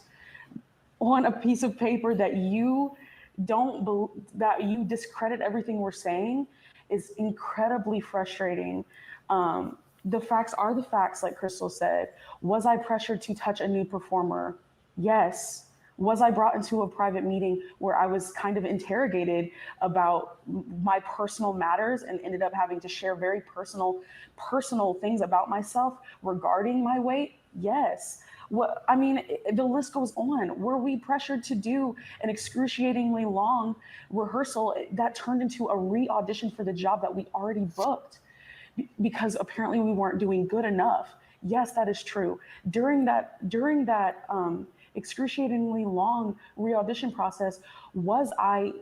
on a piece of paper that you that you discredit everything we're saying is incredibly frustrating. The facts are the facts, like Crystal said. Was I pressured to touch a nude performer? Yes. Was I brought into a private meeting where I was kind of interrogated about my personal matters and ended up having to share very personal things about myself regarding my weight? Yes. The list goes on. Were we pressured to do an excruciatingly long rehearsal that turned into a re-audition for the job that we already booked because apparently we weren't doing good enough? Yes, that is true. During that excruciatingly long re-audition process, was I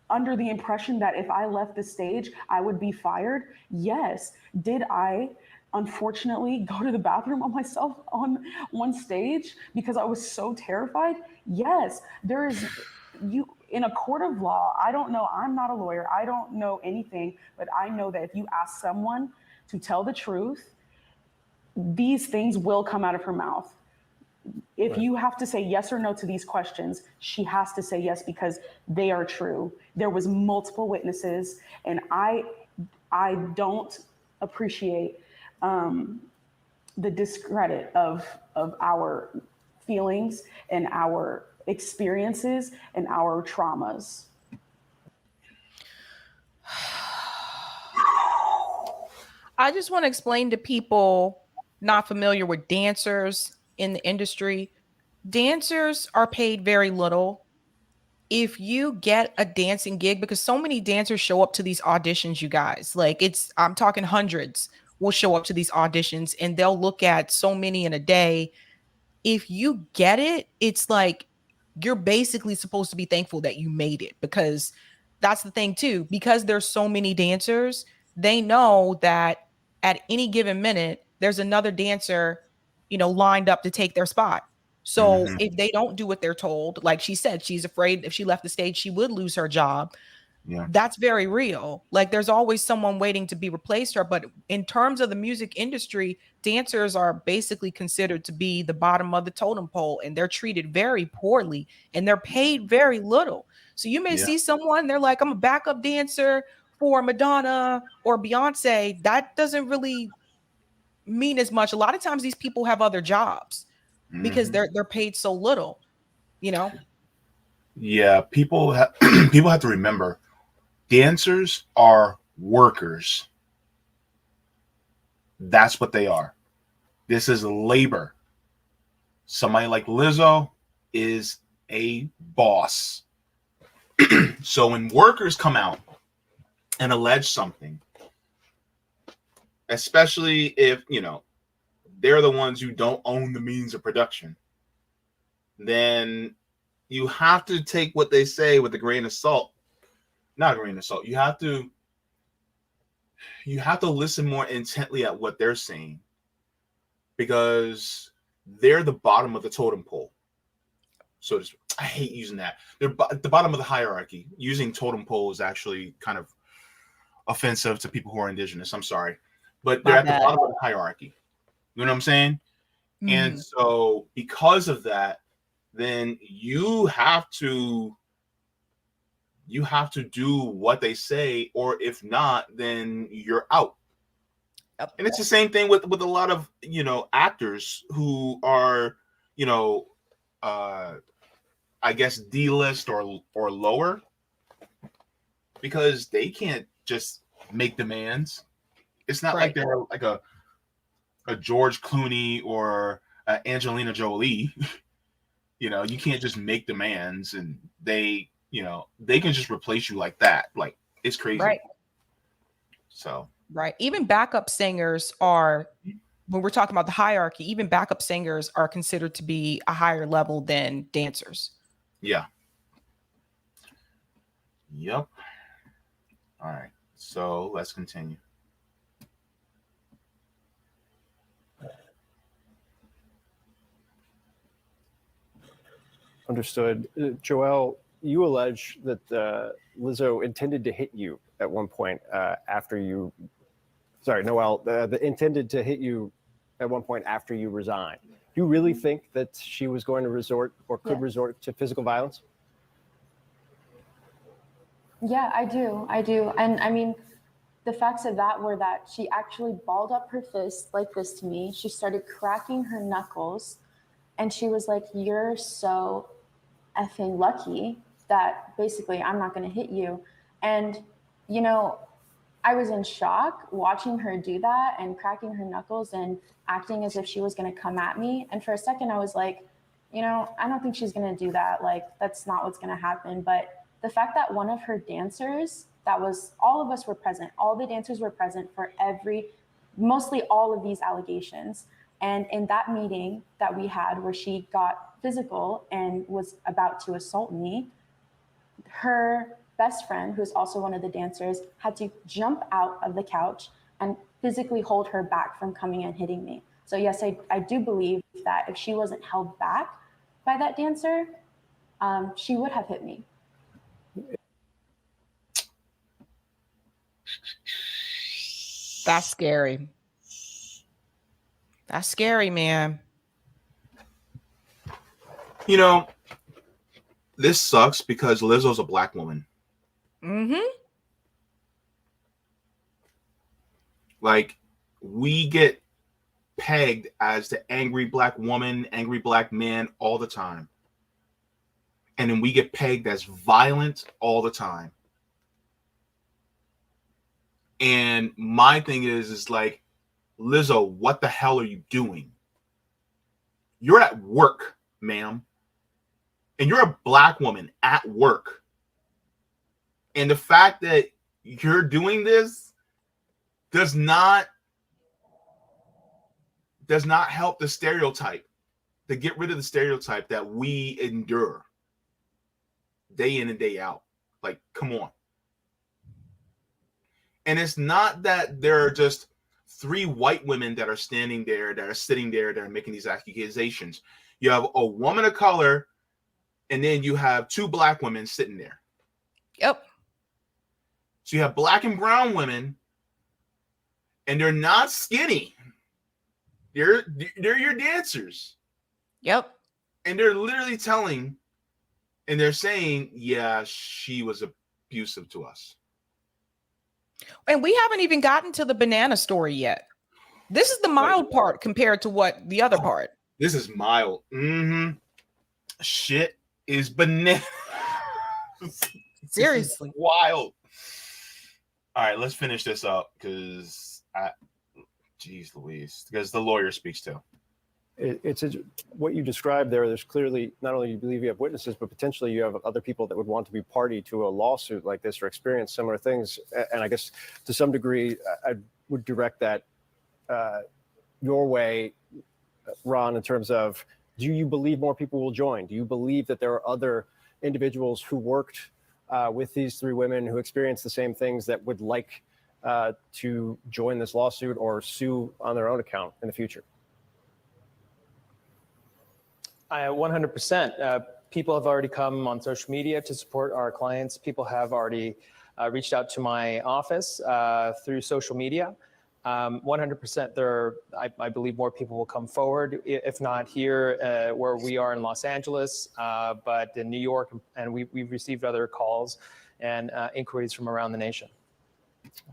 under the impression that if I left the stage, I would be fired? Yes. Did I unfortunately go to the bathroom on myself on one stage because I was so terrified? Yes. There is, in a court of law, I don't know, I'm not a lawyer, I don't know anything, but I know that if you ask someone to tell the truth, these things will come out of her mouth. If you have to say yes or no to these questions, she has to say yes because they are true. There was multiple witnesses, and I don't appreciate the discredit of our feelings and our experiences and our traumas. I just want to explain to people not familiar with dancers in the industry. Dancers are paid very little. If you get a dancing gig, because so many dancers show up to these auditions, you guys, like I'm talking hundreds will show up to these auditions and they'll look at so many in a day. If you get it, it's like you're basically supposed to be thankful that you made it, because that's the thing too, because there's so many dancers, they know that at any given minute there's another dancer, lined up to take their spot. So if they don't do what they're told, like she said, she's afraid if she left the stage, she would lose her job. Yeah. That's very real. Like there's always someone waiting to be replaced her. But in terms of the music industry, dancers are basically considered to be the bottom of the totem pole, and they're treated very poorly and they're paid very little. So you may see someone, they're like, I'm a backup dancer for Madonna or Beyonce, that doesn't really mean as much. A lot of times these people have other jobs because they're paid so little, you know. Yeah, people have to remember, dancers are workers. That's what they are. This is labor. Somebody like Lizzo is a boss. So when workers come out and allege something, especially if, you know, they're the ones who don't own the means of production, then you have to take what they say with a grain of salt. Not a grain of salt. You have to listen more intently at what they're saying, because they're the bottom of the totem pole. So I hate using that. They're at the bottom of the hierarchy. Using totem pole is actually kind of offensive to people who are indigenous. I'm sorry. But they're at the bottom of the hierarchy. You know what I'm saying? And so because of that, then you have to do what they say, or if not, then you're out. And it's the same thing with a lot of, you know, actors who are, you know, I guess D-list or lower, because they can't just make demands. It's not like they're like a George Clooney or Angelina Jolie. You know, you can't just make demands and they, you know, they can just replace you like that. Like, it's crazy. Right. So. Right. Even backup singers are, when we're talking about the hierarchy, even backup singers are considered to be a higher level than dancers. Yeah. Yep. All right. So let's continue. Understood. Joel, you allege that Lizzo intended to hit you at one point after you. Sorry, Noel, intended to hit you at one point after you resigned. Do you really think that she was going to resort or could resort to physical violence? Yeah, I do. And I mean, the facts of that were that she actually balled up her fist like this to me. She started cracking her knuckles and she was like, "You're so effing lucky that basically I'm not going to hit you." And, you know, I was in shock watching her do that and cracking her knuckles and acting as if she was going to come at me. And for a second, I was like, you know, I don't think she's going to do that. Like, that's not what's going to happen. But the fact that one of her dancers, all of us were present, all the dancers were present for mostly all of these allegations. And in that meeting that we had where she got physical and was about to assault me, her best friend, who's also one of the dancers, had to jump out of the couch and physically hold her back from coming and hitting me. So yes, I do believe that if she wasn't held back by that dancer, she would have hit me. That's scary. That's scary, man. You know, this sucks because Lizzo's a black woman. Like, we get pegged as the angry black woman, angry black man all the time. And then we get pegged as violent all the time. And my thing is like, Lizzo, what the hell are you doing? You're at work, ma'am. And you're a black woman at work. And the fact that you're doing this does not help the stereotype, to get rid of the stereotype that we endure day in and day out. Like, come on. And it's not that there are just 3 white women that are standing there, that are sitting there, that are making these accusations. You have a woman of color, and then you have 2 black women sitting there. Yep. So you have black and brown women, and they're not skinny. They're your dancers. Yep. And they're literally telling, and they're saying, yeah, she was abusive to us. And we haven't even gotten to the banana story yet. This is the mild part compared to what the other part. This is mild. Shit is banana. Seriously. Wild. All right, let's finish this up because geez Louise, because the lawyer speaks too. It's what you described there. There's clearly not only you believe you have witnesses, but potentially you have other people that would want to be party to a lawsuit like this or experience similar things. And I guess to some degree, I would direct that your way, Ron, in terms of, do you believe more people will join? Do you believe that there are other individuals who worked with these three women who experienced the same things that would like to join this lawsuit or sue on their own account in the future? 100%. People have already come on social media to support our clients. People have already reached out to my office through social media. 100% I believe more people will come forward, if not here where we are in Los Angeles, but in New York, and we've received other calls and inquiries from around the nation.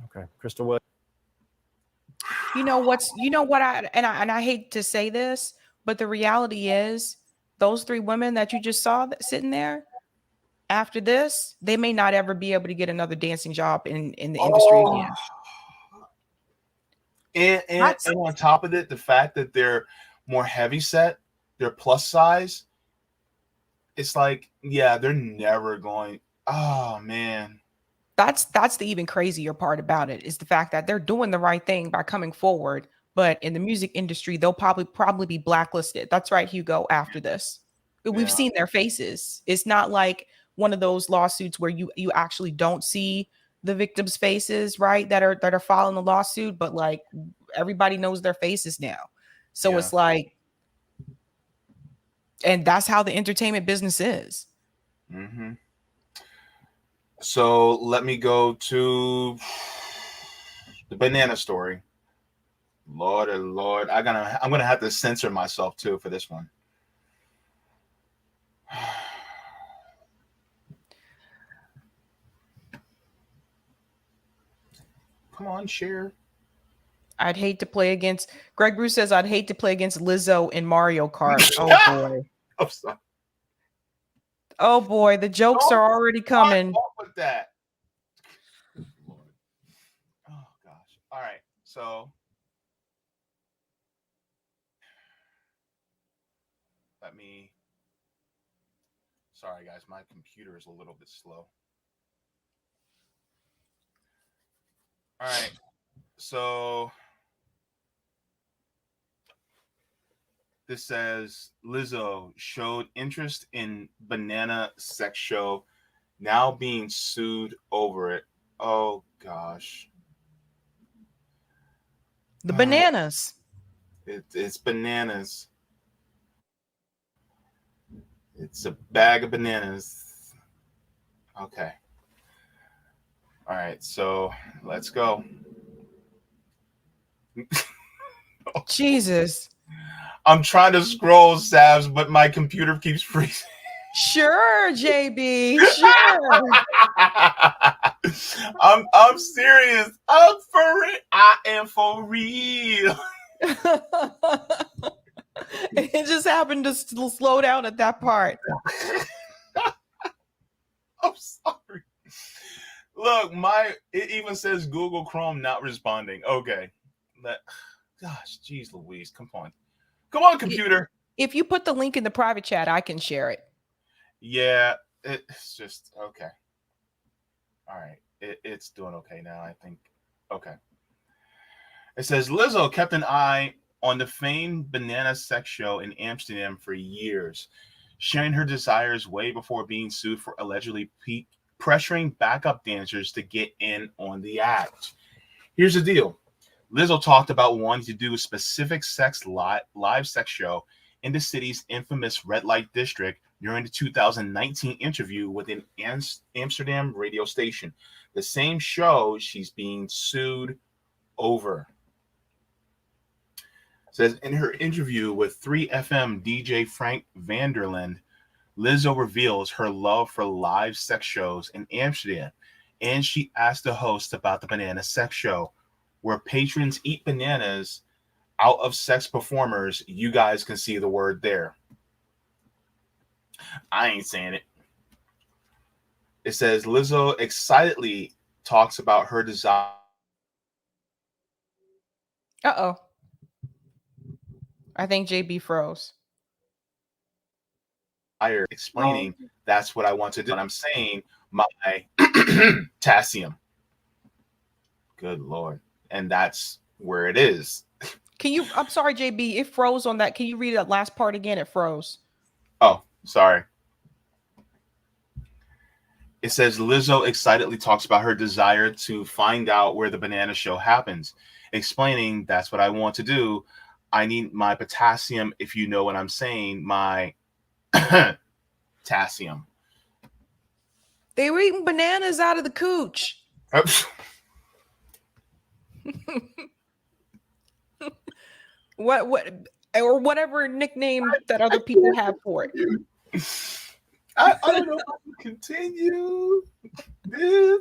Okay, Crystal Wood. You know what I hate to say this, but the reality is those three women that you just saw sitting there, after this, they may not ever be able to get another dancing job in the industry again. And on top of it, the fact that they're more heavy set, they're plus size, it's like, yeah, they're never going. Oh man. That's the even crazier part about it, is the fact that they're doing the right thing by coming forward, but in the music industry, they'll probably be blacklisted. That's right, Hugo, after this. We've seen their faces. It's not like one of those lawsuits where you actually don't see the victims' faces, right? That are filing the lawsuit, but like everybody knows their faces now. So it's like, and that's how the entertainment business is. Mm-hmm. So let me go to the banana story. Lord, oh Lord, I'm gonna have to censor myself too for this one. Come on, share. I'd hate to play against. Greg Bruce says I'd hate to play against Lizzo in Mario Kart. Oh boy. I'm sorry. Oh boy, the jokes are already coming. With that. Lord. Oh gosh. All right. So let me. Sorry, guys. My computer is a little bit slow. All right. So this says Lizzo showed interest in banana sex show, now being sued over it. Oh gosh. The bananas. It's bananas. It's a bag of bananas. Okay. All right, so let's go. Jesus. I'm trying to scroll, Savs, but my computer keeps freezing. Sure, Jaybe. Sure. I'm serious. I'm for real. I am for real. It just happened to slow down at that part. I'm sorry. Look, it even says Google Chrome not responding. Okay. Gosh, geez Louise. Come on, computer. If you put the link in the private chat, I can share it. Yeah, it's just okay. All right. It's doing okay now, I think. Okay. It says Lizzo kept an eye on the famed banana sex show in Amsterdam for years, sharing her desires way before being sued for allegedly pressuring backup dancers to get in on the act. Here's the deal. Lizzo talked about wanting to do a specific live sex show in the city's infamous red light district during the 2019 interview with an Amsterdam radio station, the same show she's being sued over. It says in her interview with 3FM DJ Frank Vanderland, Lizzo reveals her love for live sex shows in Amsterdam and she asked the host about the banana sex show, where patrons eat bananas out of sex performers. You guys can see the word there. I ain't saying it. It says Lizzo excitedly talks about her desire. Uh-oh. I think JB froze. Explaining that's what I want to do. And I'm saying my potassium. Good Lord. And that's where it is. I'm sorry, JB, it froze on that. Can you read that last part again? It froze. Oh, sorry. It says Lizzo excitedly talks about her desire to find out where the banana show happens, explaining that's what I want to do. I need my potassium, if you know what I'm saying, my potassium. They were eating bananas out of the cooch. What or whatever nickname that other people have for it. I don't know if I can continue this.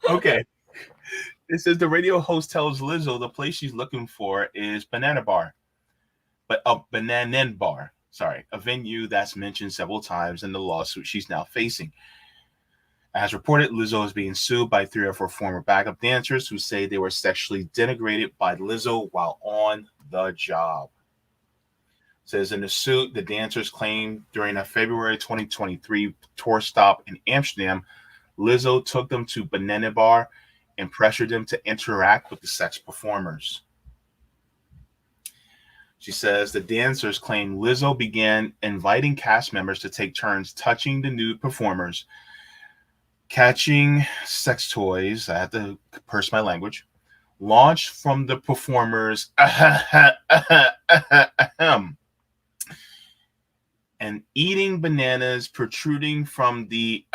Okay. It says the radio host tells Lizzo the place she's looking for is Banana Bar. But a Bananen Bar. Sorry. A venue that's mentioned several times in the lawsuit she's now facing. As reported, Lizzo is being sued by 3 or 4 former backup dancers who say they were sexually denigrated by Lizzo while on the job. It says in the suit, the dancers claimed during a February 2023 tour stop in Amsterdam, Lizzo took them to Banana Bar and pressured them to interact with the sex performers. She says the dancers claim Lizzo began inviting cast members to take turns touching the nude performers, catching sex toys, I have to purse my language, launched from the performers, and eating bananas protruding from the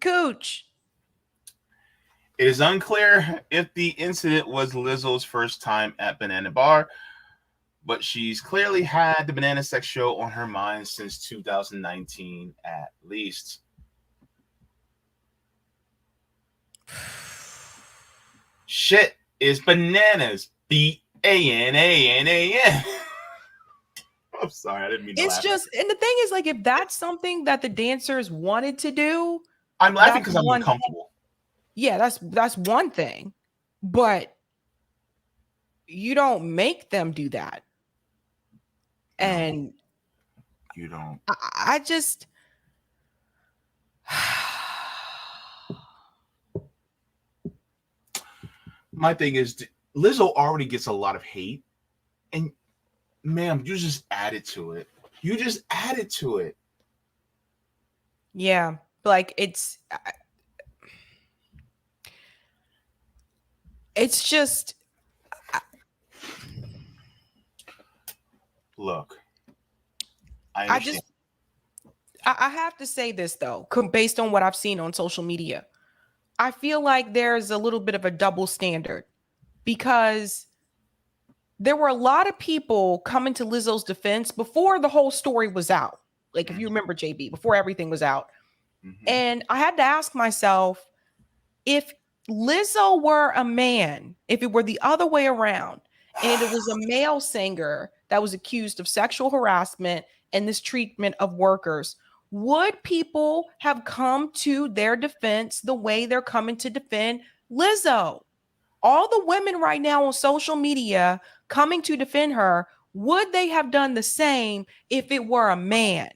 cooch. It is unclear if the incident was Lizzo's first time at Banana Bar, but she's clearly had the banana sex show on her mind since 2019 at least. Shit is bananas. B-A-N-A-N-A-N. I'm sorry, I didn't mean to laugh. It's just, and the thing is, like, if that's something that the dancers wanted to do, I'm laughing because I'm uncomfortable. Yeah, that's one thing, but you don't make them do that. And you don't. I just my thing is Lizzo already gets a lot of hate, and ma'am, you just added to it. You just added to it. Yeah, like it's just look. I have to say this though, based on what I've seen on social media. I feel like there's a little bit of a double standard because there were a lot of people coming to Lizzo's defense before the whole story was out. Like if you remember, JB, before everything was out. And I had to ask myself, if Lizzo were a man, if it were the other way around, and it was a male singer that was accused of sexual harassment and mistreatment of workers, would people have come to their defense the way they're coming to defend Lizzo? All the women right now on social media coming to defend her, would they have done the same if it were a man?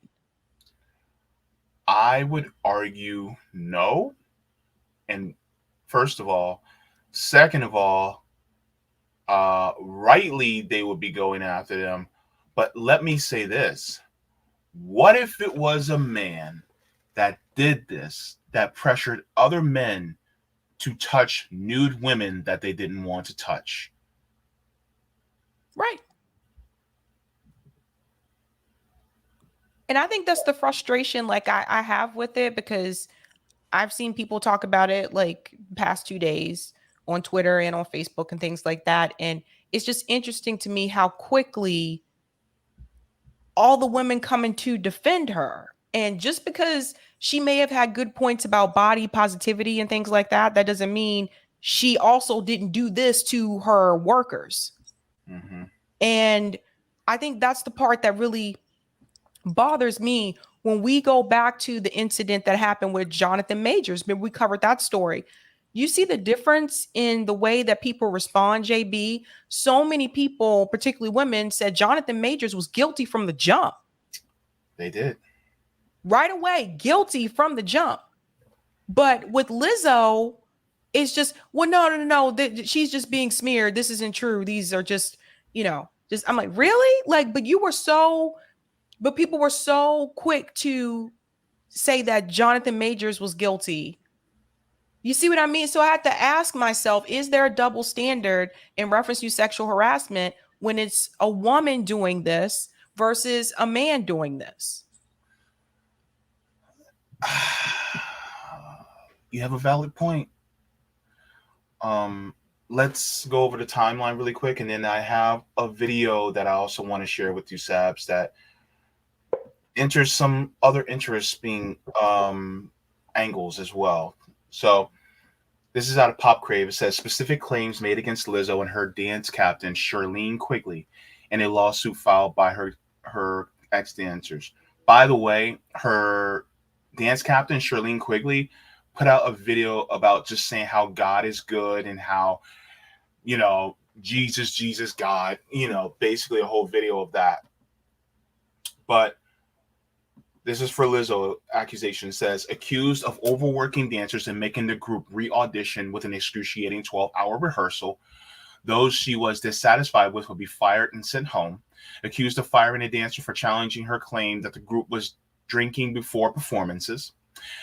I would argue no. And first of all, second of all, rightly they would be going after them. But let me say this. What if it was a man that did this, that pressured other men to touch nude women that they didn't want to touch? Right. And I think that's the frustration like I have with it, because I've seen people talk about it like past 2 days on Twitter and on Facebook and things like that. And it's just interesting to me how quickly all the women coming to defend her. And just because she may have had good points about body positivity and things like that, that doesn't mean she also didn't do this to her workers. Mm-hmm. And I think that's the part that really bothers me when we go back to the incident that happened with Jonathan Majors. Remember, we covered that story. You see the difference in the way that people respond, JB. So many people, particularly women, said Jonathan Majors was guilty from the jump. They did. Right away, guilty from the jump. But with Lizzo, it's just, well, no. She's just being smeared. This isn't true. These are just, just, I'm like, really? Like, but people were so quick to say that Jonathan Majors was guilty. You see what I mean? So I had to ask myself, is there a double standard in reference to sexual harassment when it's a woman doing this versus a man doing this? You have a valid point. Let's go over the timeline really quick, and then I have a video that I also want to share with you, Sabs, that enters some other interesting angles as well. So this is out of Pop Crave. It says specific claims made against Lizzo and her dance captain Shirlene Quigley in a lawsuit filed by her ex-dancers. By the way, her dance captain Shirlene Quigley put out a video about just saying how God is good and how, Jesus, God, basically a whole video of that. But this is for Lizzo. Accusation says, accused of overworking dancers and making the group re-audition with an excruciating 12-hour rehearsal. Those she was dissatisfied with will be fired and sent home. Accused of firing a dancer for challenging her claim that the group was drinking before performances.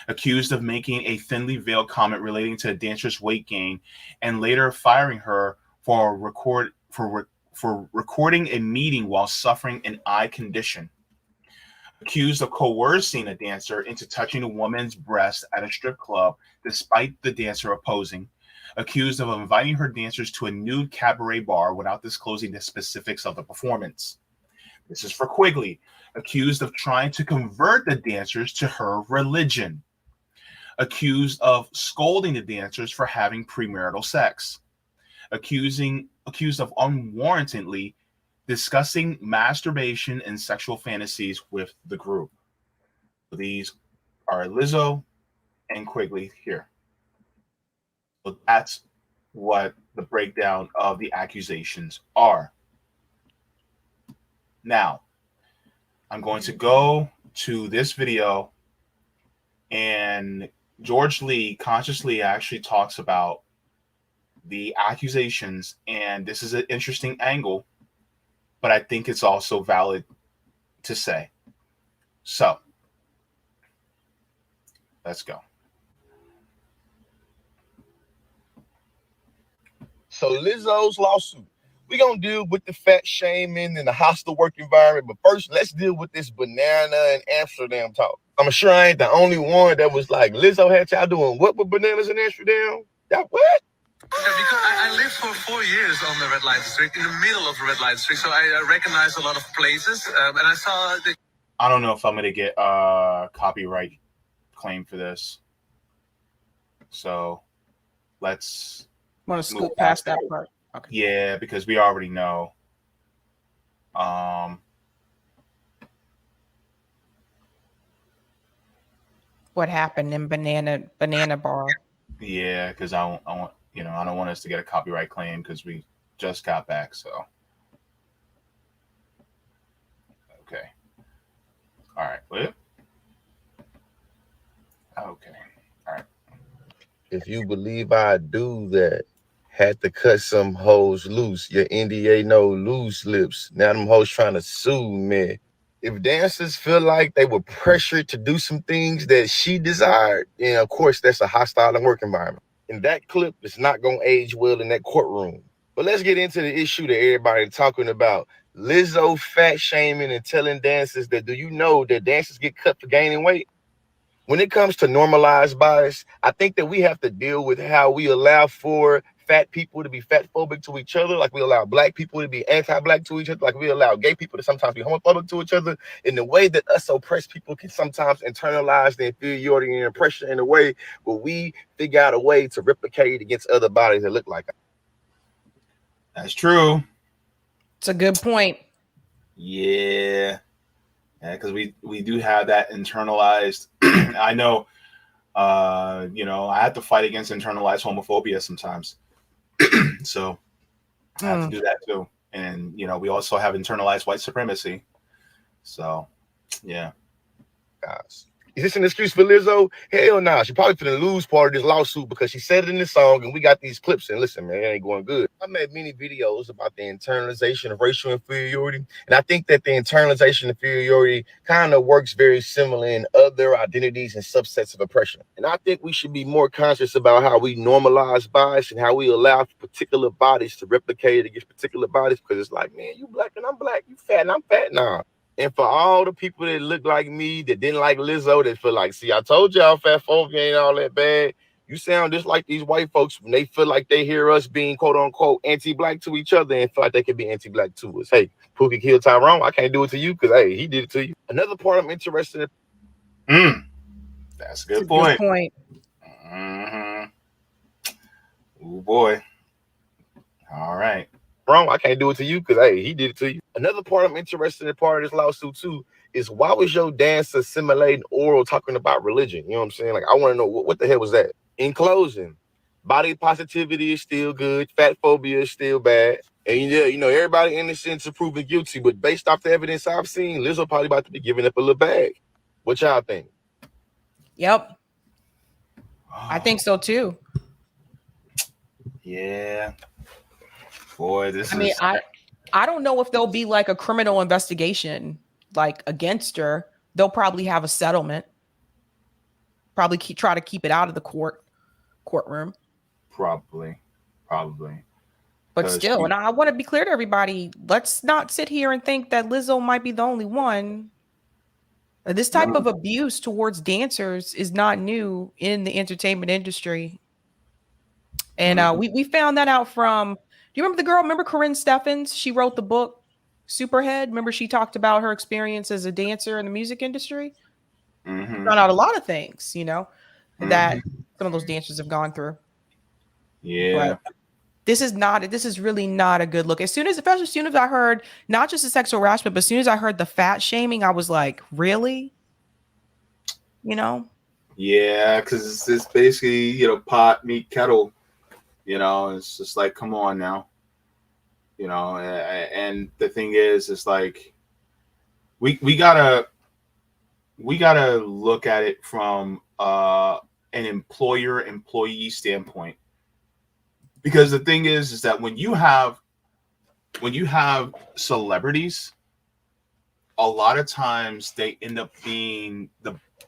Accused of making a thinly veiled comment relating to a dancer's weight gain and later firing her for recording a meeting while suffering an eye condition. Accused of coercing a dancer into touching a woman's breast at a strip club despite the dancer opposing. Accused of inviting her dancers to a nude cabaret bar without disclosing the specifics of the performance. This is for Quigley. Accused of trying to convert the dancers to her religion. Accused of scolding the dancers for having premarital sex. Accused of unwarrantedly discussing masturbation and sexual fantasies with the group. These are Lizzo and Quigley here. So that's what the breakdown of the accusations are. Now, I'm going to go to this video, and George Lee consciously actually talks about the accusations, and this is an interesting angle, but I think it's also valid to say. So, let's go. So Lizzo's lawsuit. We're going to deal with the fat shaming and the hostile work environment. But first, let's deal with this banana and Amsterdam talk. I'm sure I ain't the only one that was like, Lizzo had y'all doing what with bananas in Amsterdam? That what? Yeah, because I lived for 4 years on the red light district, in the middle of the red light district. So I recognize a lot of places. And I saw the... I don't know if I'm going to get copyright claim for this. So let's... Want to scoot past that part? Okay. Yeah, because we already know. What happened in banana bar? Yeah, because I want I don't want us to get a copyright claim because we just got back. So okay, all right, well, okay, all right. If you believe I do that. Had to cut some hoes loose. Your NDA no loose lips. Now them hoes trying to sue me. If dancers feel like they were pressured to do some things that she desired, then of course that's a hostile work environment. And that clip is not gonna age well in that courtroom. But let's get into the issue that everybody talking about. Lizzo fat shaming and telling dancers that, do you know that dancers get cut for gaining weight? When it comes to normalized bias, I think that we have to deal with how we allow for fat people to be fat phobic to each other, like we allow black people to be anti-black to each other, like we allow gay people to sometimes be homophobic to each other, in the way that us oppressed people can sometimes internalize the inferiority and oppression in a way where we figure out a way to replicate against other bodies that look like us. That's true. It's a good point. Yeah, because we do have that internalized. I know. I have to fight against internalized homophobia sometimes. So I have to do that too. And, we also have internalized white supremacy. So, yeah. Guys. Is this an excuse for Lizzo? Hell nah. She probably finna lose part of this lawsuit because she said it in the song and we got these clips. And listen, man, it ain't going good. I made many videos about the internalization of racial inferiority. And I think that the internalization of inferiority kind of works very similar in other identities and subsets of oppression. And I think we should be more conscious about how we normalize bias and how we allow particular bodies to replicate against particular bodies, because it's like, man, you black and I'm black, you fat and I'm fat. Nah. And for all the people that look like me, that didn't like Lizzo, that feel like, see, I told y'all fat phobia ain't all that bad. You sound just like these white folks when they feel like they hear us being quote unquote anti-black to each other and feel like they can be anti-black to us. Hey, Pookie killed Tyrone. I can't do it to you because, hey, he did it to you. Another part I'm interested in. That's a good point. Oh, boy. All right. Wrong, I can't do it to you because, hey, he did it to you. Another part I'm interested in part of this lawsuit too is, why was your dance assimilating oral talking about religion? You know what I'm saying? Like, I want to know what the hell was that? In closing, body positivity is still good, fat phobia is still bad, and everybody innocent to proven guilty. But based off the evidence I've seen, Lizzo probably about to be giving up a little bag. What y'all think? Yep, I think so too. Yeah. Boy, I don't know if there'll be like a criminal investigation like against her. They'll probably have a settlement. Probably try to keep it out of the courtroom. Probably. But still, and I want to be clear to everybody, let's not sit here and think that Lizzo might be the only one. This type of abuse towards dancers is not new in the entertainment industry. And we found that out from, do you remember the girl? Remember Corinne Steffens? She wrote the book Superhead. Remember she talked about her experience as a dancer in the music industry? Found out a lot of things, that some of those dancers have gone through. Yeah. But this is really not a good look. Especially as soon as I heard not just the sexual harassment, but as soon as I heard the fat shaming, I was like, really? Yeah, because it's basically, pot, meat, kettle. It's just like, come on now. And the thing is, it's like we gotta look at it from an employer-employee standpoint. Because the thing is that when you have celebrities, a lot of times they end up being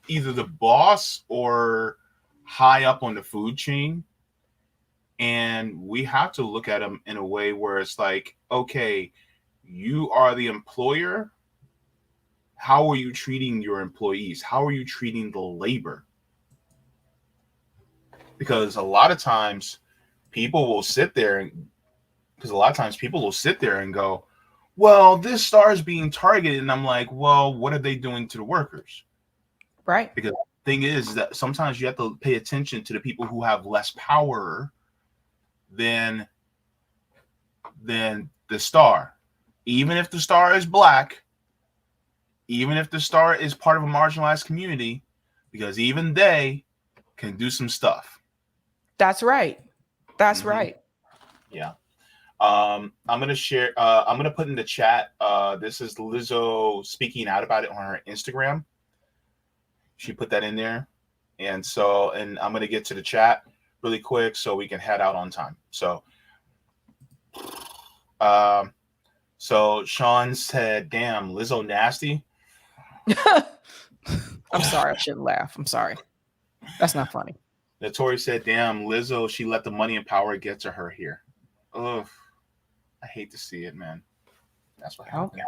either the boss or high up on the food chain. And we have to look at them in a way where it's like, okay, you are the employer. How are you treating your employees? How are you treating the labor? Because a lot of times people will sit there and go, well, this star is being targeted. And I'm like, well, what are they doing to the workers? Right. Because the thing is that sometimes you have to pay attention to the people who have less power than the star. Even if the star is black, even if the star is part of a marginalized community, because even they can do some stuff. That's right. That's right. Yeah. I'm gonna share. I'm gonna put in the chat. This is Lizzo speaking out about it on her Instagram. She put that in there, and I'm gonna get to the chat really quick so we can head out on time. So Sean said, "Damn, Lizzo nasty." I'm sorry, I shouldn't laugh. I'm sorry. That's not funny. Notori said, "Damn, Lizzo, she let the money and power get to her here." Ugh. I hate to see it, man. That's what happened.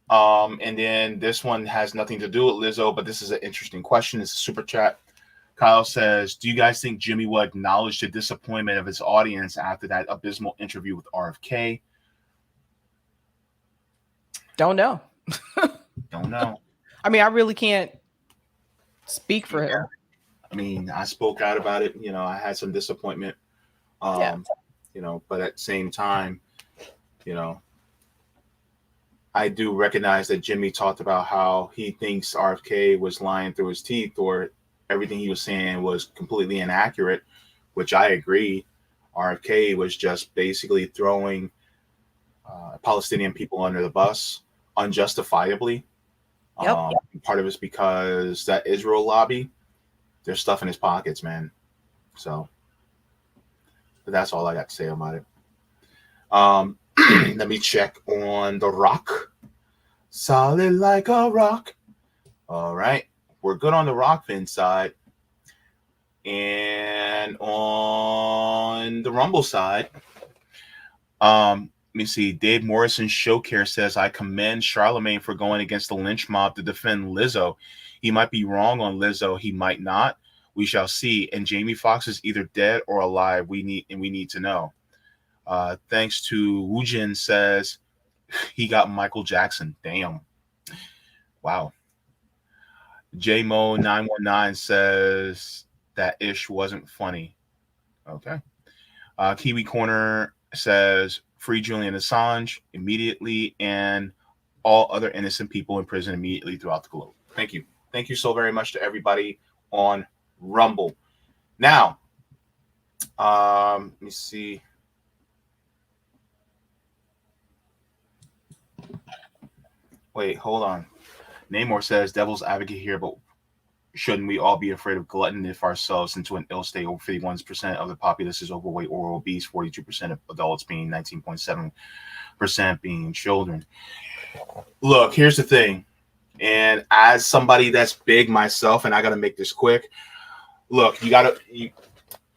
Okay. And then this one has nothing to do with Lizzo, but this is an interesting question. It's a super chat Kyle says, do you guys think Jimmy will acknowledge the disappointment of his audience after that abysmal interview with RFK? Don't know. Don't know. I mean, I really can't speak for him. I mean, I spoke out about it. You know, I had some disappointment. You know, but at the same time, you know, I do recognize that Jimmy talked about how he thinks RFK was lying through his teeth, or everything he was saying was completely inaccurate, which I agree. RFK was just basically throwing Palestinian people under the bus unjustifiably. Part of it's because that Israel lobby, there's stuff in his pockets, man. So but that's all I got to say about it. Let me check on The Rock. Solid like a rock. All right. We're good on the Rockfin side. And on the Rumble side, let me see. Dave Morrison Show Care says, I commend Charlemagne for going against the lynch mob to defend Lizzo. He might be wrong on Lizzo. He might not. We shall see. And Jamie Foxx is either dead or alive. We need to know. Thanks to Woojin says he got Michael Jackson. Damn. Wow. JMO919 says that ish wasn't funny. Okay. Kiwi Corner says free Julian Assange immediately and all other innocent people in prison immediately throughout the globe. Thank you. Thank you so very much to everybody on Rumble. Now, let me see. Wait, hold on. Namor says, devil's advocate here, but shouldn't we all be afraid of glutton if ourselves into an ill state? Over 51% of the populace is overweight or obese, 42% of adults being 19.7% being children. Look, here's the thing. And as somebody that's big myself, and I got to make this quick. Look,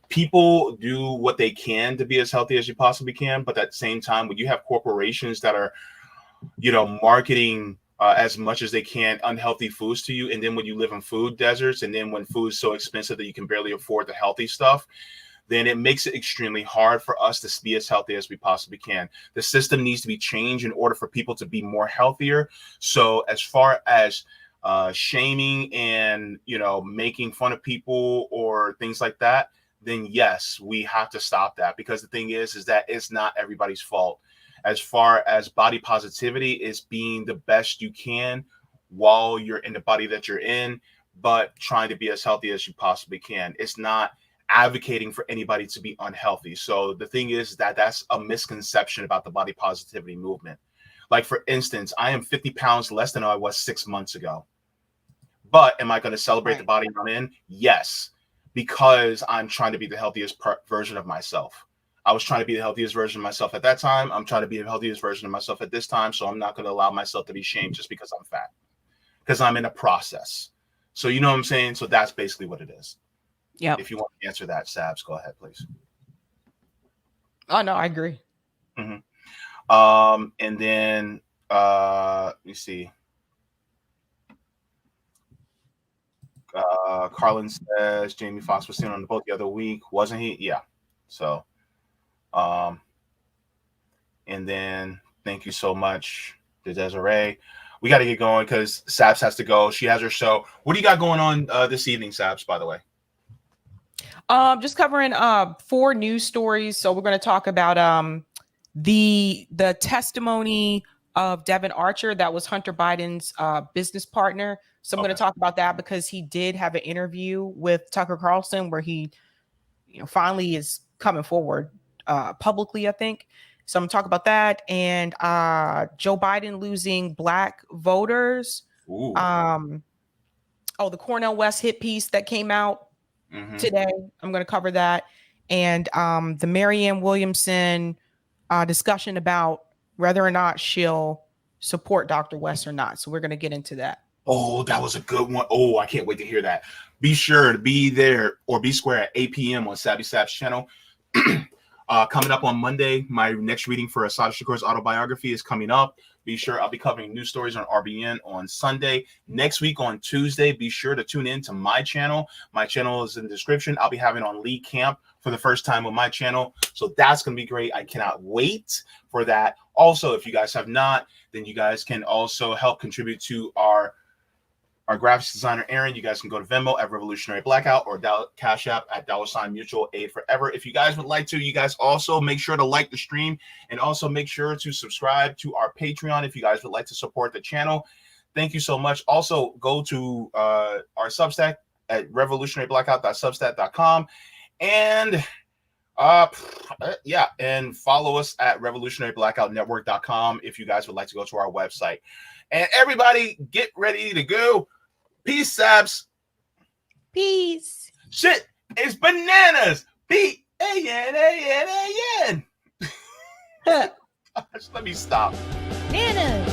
people do what they can to be as healthy as you possibly can. But at the same time, when you have corporations that are, marketing as much as they can unhealthy foods to you, and then when you live in food deserts, and then when food is so expensive that you can barely afford the healthy stuff, then it makes it extremely hard for us to be as healthy as we possibly can. The system needs to be changed in order for people to be more healthier. So as far as shaming and making fun of people or things like that, then yes, we have to stop that, because the thing is that it's not everybody's fault. As far as body positivity, is being the best you can while you're in the body that you're in, but trying to be as healthy as you possibly can. It's not advocating for anybody to be unhealthy. So the thing is that that's a misconception about the body positivity movement. Like, for instance, I am 50 pounds less than I was 6 months ago. But am I going to celebrate the body I'm in? Yes, because I'm trying to be the healthiest version of myself. I was trying to be the healthiest version of myself at that time. I'm trying to be the healthiest version of myself at this time. So I'm not going to allow myself to be shamed just because I'm fat, because I'm in a process. So you know what I'm saying? So that's basically what it is. Yeah. If you want to answer that, Sabs, go ahead, please. Oh, no, I agree. Mm-hmm. And then let me see. Carlin says Jamie Foxx was seen on the boat the other week, wasn't he? Yeah. So and then thank you so much to Desiree. We got to get going because Sabs has to go. She has her show. What do you got going on this evening, Sabs, by the way? Just covering 4 news stories. So we're going to talk about the testimony of Devin Archer, that was Hunter Biden's business partner. So I'm going to talk about that because he did have an interview with Tucker Carlson where he finally is coming forward publicly, I think. So I'm going to talk about that. And Joe Biden losing black voters. The Cornel West hit piece that came out today. I'm going to cover that. And the Marianne Williamson discussion about whether or not she'll support Dr. West or not. So we're going to get into that. Oh, that was a good one. Oh, I can't wait to hear that. Be sure to be there or be square at 8 p.m. on Sabby Sap's channel. Coming up on Monday, my next reading for Asad Shakur's autobiography is coming up. Be sure I'll be covering news stories on RBN on Sunday. Next week on Tuesday, be sure to tune in to my channel. My channel is in the description. I'll be having on Lee Camp for the first time on my channel. So that's going to be great. I cannot wait for that. Also, if you guys have not, then you guys can also help contribute to our graphics designer, Aaron. You guys can go to Venmo at Revolutionary Blackout or Cash App at $Mutual Aid Forever. If you guys would like to, you guys also make sure to like the stream and also make sure to subscribe to our Patreon if you guys would like to support the channel. Thank you so much. Also, go to our Substack at revolutionaryblackout.substack.com and and follow us at revolutionaryblackoutnetwork.com if you guys would like to go to our website. And everybody get ready to go. Peace, Sabs. Peace. Shit, it's bananas. B-A-N-A-N-A-N. Let me stop. Bananas.